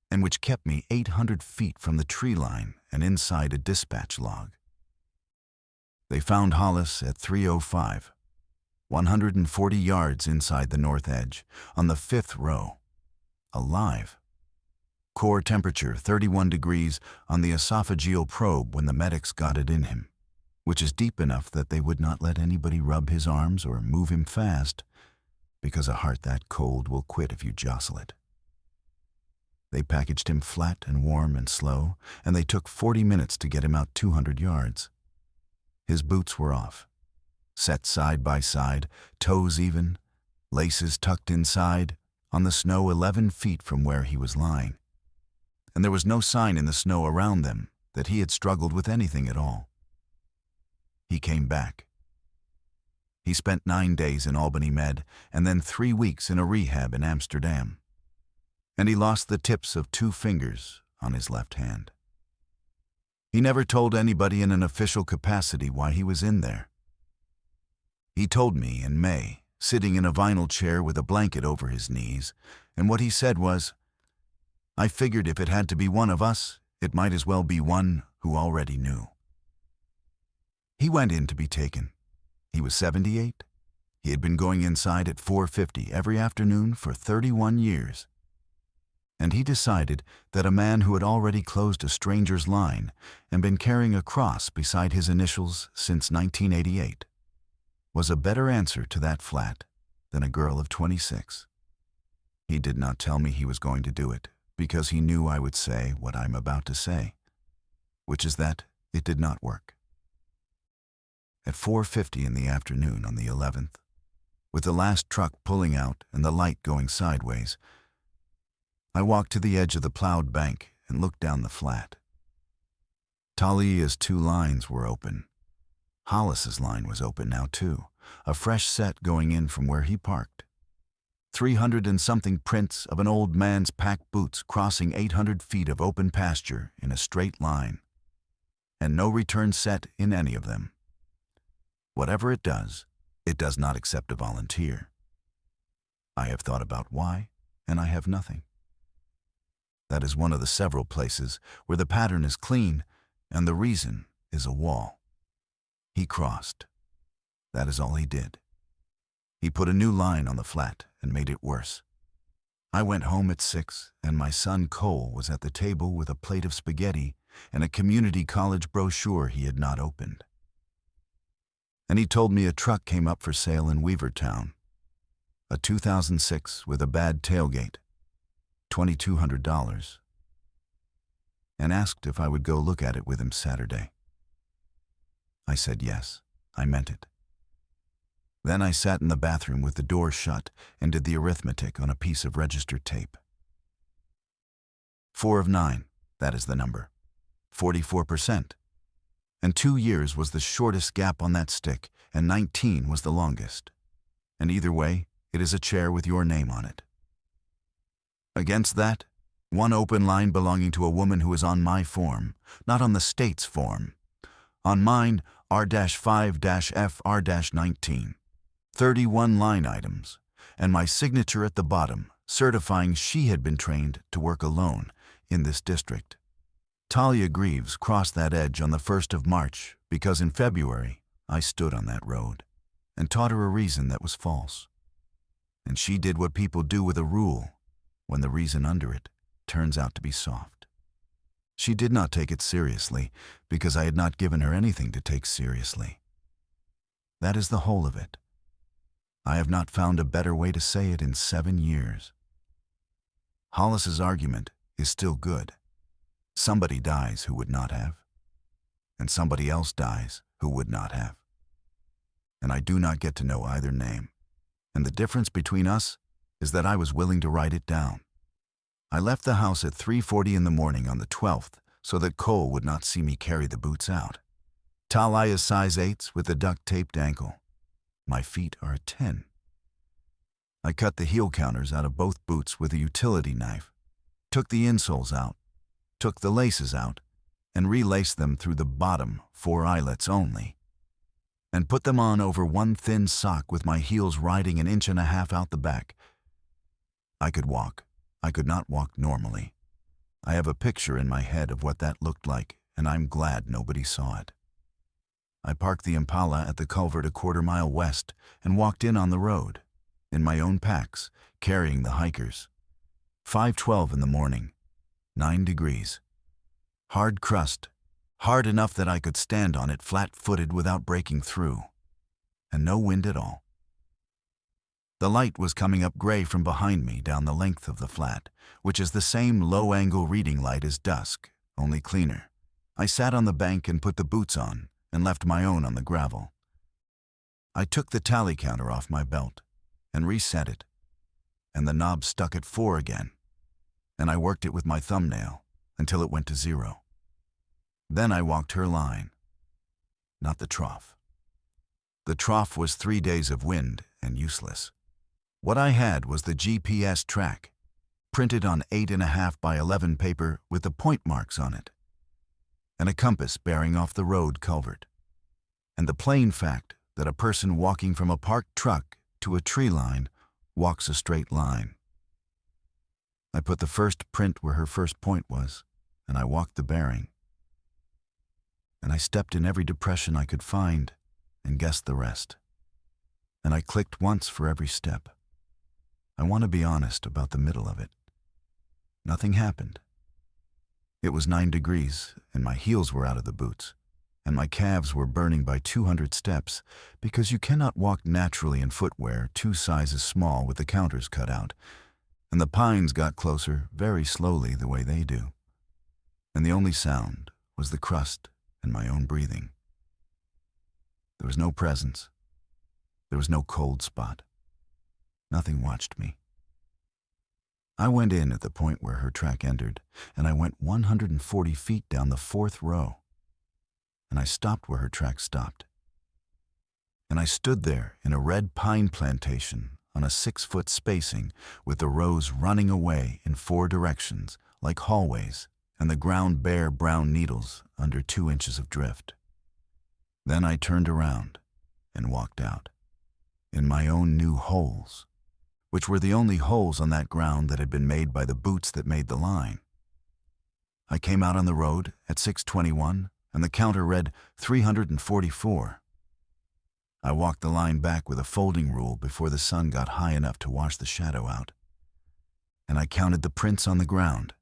and which kept me 800 feet from the tree line and inside a dispatch log. They found Hollis at 3:05, 140 yards inside the north edge, on the 5th row, alive. Core temperature 31 degrees on the esophageal probe when the medics got it in him, which is deep enough that they would not let anybody rub his arms or move him fast, because a heart that cold will quit if you jostle it. They packaged him flat and warm and slow, and they took 40 minutes to get him out 200 yards. His boots were off, set side by side, toes even, laces tucked inside, on the snow 11 feet from where he was lying. And there was no sign in the snow around them that he had struggled with anything at all. He came back. He spent 9 days in Albany Med and then 3 weeks in a rehab in Amsterdam. And he lost the tips of 2 fingers on his left hand. He never told anybody in an official capacity why he was in there. He told me in May, sitting in a vinyl chair with a blanket over his knees, and what he said was, "I figured if it had to be one of us, it might as well be one who already knew." He went in to be taken. He was 78. He had been going inside at 4:50 every afternoon for 31 years. And he decided that a man who had already closed a stranger's line and been carrying a cross beside his initials since 1988 was a better answer to that flat than a girl of 26. He did not tell me he was going to do it because he knew I would say what I'm about to say, which is that it did not work. At 4:50 in the afternoon on the 11th, with the last truck pulling out and the light going sideways, I walked to the edge of the plowed bank and looked down the flat. Talia's 2 lines were open. Hollis's line was open now too, a fresh set going in from where he parked. 300 and something prints of an old man's packed boots crossing 800 feet of open pasture in a straight line, and no return set in any of them. Whatever it does not accept a volunteer. I have thought about why, and I have nothing. That is one of the several places where the pattern is clean and the reason is a wall. He crossed. That is all he did. He put a new line on the flat and made it worse. I went home at 6, and my son Cole was at the table with a plate of spaghetti and a community college brochure he had not opened. And he told me a truck came up for sale in Weavertown, a 2006 with a bad tailgate, $2,200, and asked if I would go look at it with him Saturday. I said yes, I meant it. Then I sat in the bathroom with the door shut and did the arithmetic on a piece of registered tape. 4 of 9, that is the number, 44%. And 2 years was the shortest gap on that stick, and 19 was the longest. And either way, it is a chair with your name on it. Against that, 1 open line belonging to a woman who is on my form, not on the state's form. On mine, R-5-FR-19. 31 line items, and my signature at the bottom, certifying she had been trained to work alone in this district. Talia Greaves crossed that edge on the 1st of March because in February I stood on that road and taught her a reason that was false. And she did what people do with a rule when the reason under it turns out to be soft. She did not take it seriously because I had not given her anything to take seriously. That is the whole of it. I have not found a better way to say it in 7 years. Hollis's argument is still good. Somebody dies who would not have, and somebody else dies who would not have. And I do not get to know either name. And the difference between us is that I was willing to write it down. I left the house at 3:40 in the morning on the 12th so that Cole would not see me carry the boots out. Talia's size 8s with a duct-taped ankle. My feet are a 10. I cut the heel counters out of both boots with a utility knife, took the insoles out, took the laces out, and relaced them through the bottom 4 eyelets only, and put them on over one thin sock with my heels riding 1.5 inches out the back. I could walk. I could not walk normally. I have a picture in my head of what that looked like, and I'm glad nobody saw it. I parked the Impala at the culvert a 1/4 mile west and walked in on the road, in my own packs, carrying the hikers. 5:12 in the morning, 9 degrees. Hard crust, hard enough that I could stand on it flat-footed without breaking through, and no wind at all. The light was coming up gray from behind me down the length of the flat, which is the same low-angle reading light as dusk, only cleaner. I sat on the bank and put the boots on and left my own on the gravel. I took the tally counter off my belt and reset it, and the knob stuck at 4 again, and I worked it with my thumbnail until it went to 0. Then I walked her line, not the trough. The trough was 3 days of wind and useless. What I had was the GPS track, printed on 8.5 by 11 paper with the point marks on it, and a compass bearing off the road culvert, and the plain fact that a person walking from a parked truck to a tree line walks a straight line. I put the first print where her first point was, and I walked the bearing. And I stepped in every depression I could find and guessed the rest. And I clicked once for every step. I want to be honest about the middle of it. Nothing happened. It was 9 degrees, and my heels were out of the boots, and my calves were burning by 200 steps, because you cannot walk naturally in footwear 2 sizes small with the counters cut out, and the pines got closer very slowly the way they do. And the only sound was the crust and my own breathing. There was no presence. There was no cold spot. Nothing watched me. I went in at the point where her track entered, and I went 140 feet down the 4th row, and I stopped where her track stopped. And I stood there in a red pine plantation on a 6-foot spacing with the rows running away in 4 directions like hallways and the ground bare brown needles under 2 inches of drift. Then I turned around and walked out, in my own new holes, which were the only holes on that ground that had been made by the boots that made the line. I came out on the road at 6:21, and the counter read 344. I walked the line back with a folding rule before the sun got high enough to wash the shadow out, and I counted the prints on the ground,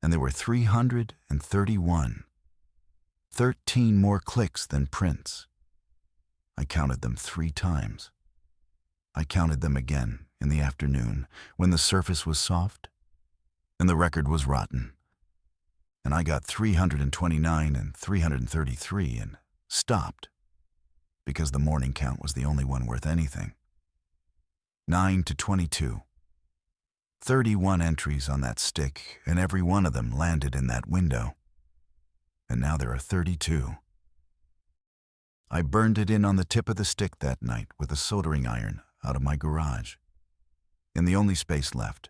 and there were 331. 13 more clicks than prints. I counted them 3 times. I counted them again in the afternoon when the surface was soft and the record was rotten. And I got 329 and 333 and stopped because the morning count was the only one worth anything. 9 to 22. 31 entries on that stick, and every one of them landed in that window. And now there are 32. I burned it in on the tip of the stick that night with a soldering iron out of my garage, in the only space left,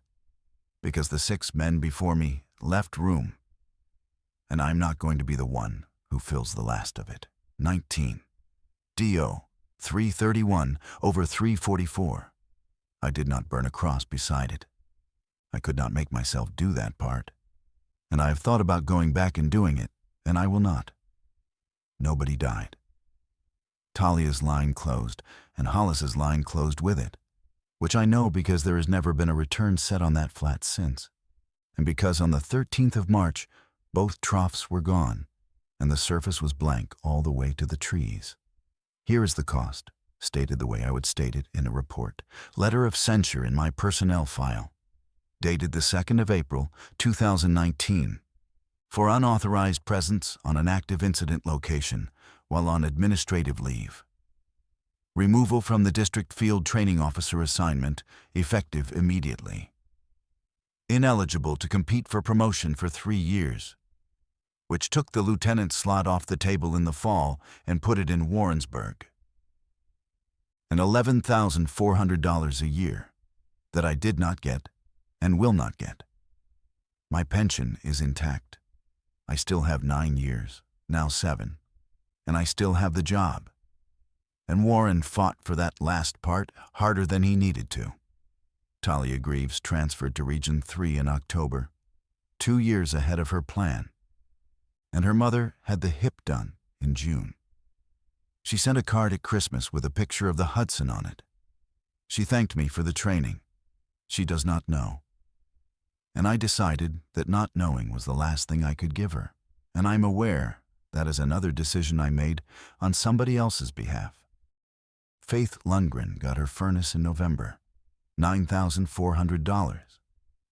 because the 6 men before me left room, and I'm not going to be the one who fills the last of it. 19. DO 331 over 344. I did not burn a cross beside it. I could not make myself do that part, and I have thought about going back and doing it, and I will not. Nobody died. Talia's line closed, and Hollis's line closed with it, which I know because there has never been a return set on that flat since. and because on the 13th of March, both troughs were gone, and the surface was blank all the way to the trees. Here is the cost, stated the way I would state it in a report. Letter of censure in my personnel file, dated the 2nd of April, 2019, for unauthorized presence on an active incident location while on administrative leave. Removal from the district field training officer assignment, effective immediately. Ineligible to compete for promotion for 3 years, which took the lieutenant slot off the table in the fall and put it in Warrensburg. And $11,400 a year that I did not get and will not get. My pension is intact. I still have 9 years, now 7, and I still have the job. And Warren fought for that last part harder than he needed to. Talia Greaves transferred to Region 3 in October, 2 years ahead of her plan. And her mother had the hip done in June. She sent a card at Christmas with a picture of the Hudson on it. She thanked me for the training. She does not know. And I decided that not knowing was the last thing I could give her. And I'm aware that is another decision I made on somebody else's behalf. Faith Lundgren got her furnace in November, $9,400,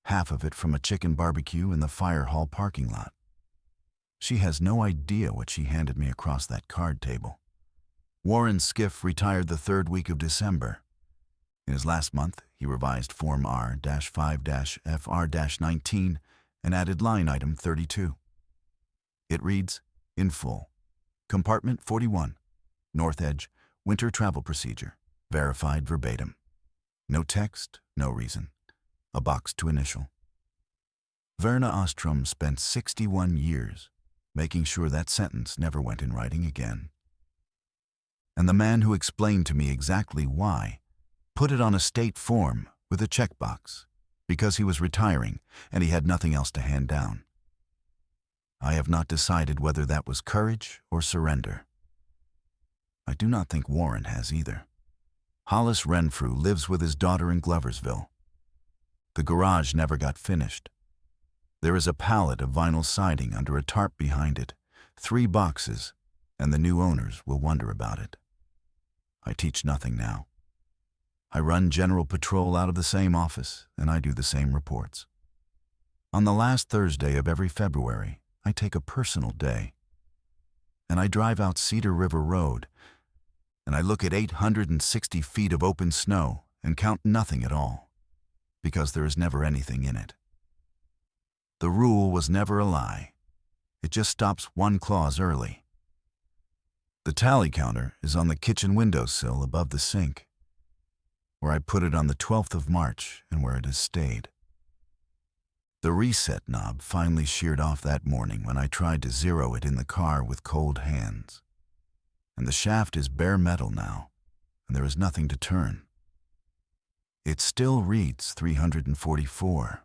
half of it from a chicken barbecue in the fire hall parking lot. She has no idea what she handed me across that card table. Warren Skiff retired the 3rd week of December. In his last month, he revised Form R-5-FR-19 and added line item 32. It reads, in full, Compartment 41, North Edge, Winter Travel Procedure, verified verbatim. No text, no reason. A box to initial. Verna Ostrom spent 61 years making sure that sentence never went in writing again. And the man who explained to me exactly why put it on a state form with a checkbox because he was retiring and he had nothing else to hand down. I have not decided whether that was courage or surrender. I do not think Warren has either. Hollis Renfrew lives with his daughter in Gloversville. The garage never got finished. There is a pallet of vinyl siding under a tarp behind it, 3 boxes, and the new owners will wonder about it. I teach nothing now. I run general patrol out of the same office, and I do the same reports. On the last Thursday of every February, I take a personal day, and I drive out Cedar River Road, and I look at 860 feet of open snow and count nothing at all, because there is never anything in it. The rule was never a lie. It just stops one clause early. The tally counter is on the kitchen windowsill above the sink, where I put it on the 12th of March and where it has stayed. The reset knob finally sheared off that morning when I tried to zero it in the car with cold hands. And the shaft is bare metal now, and there is nothing to turn. It still reads 344,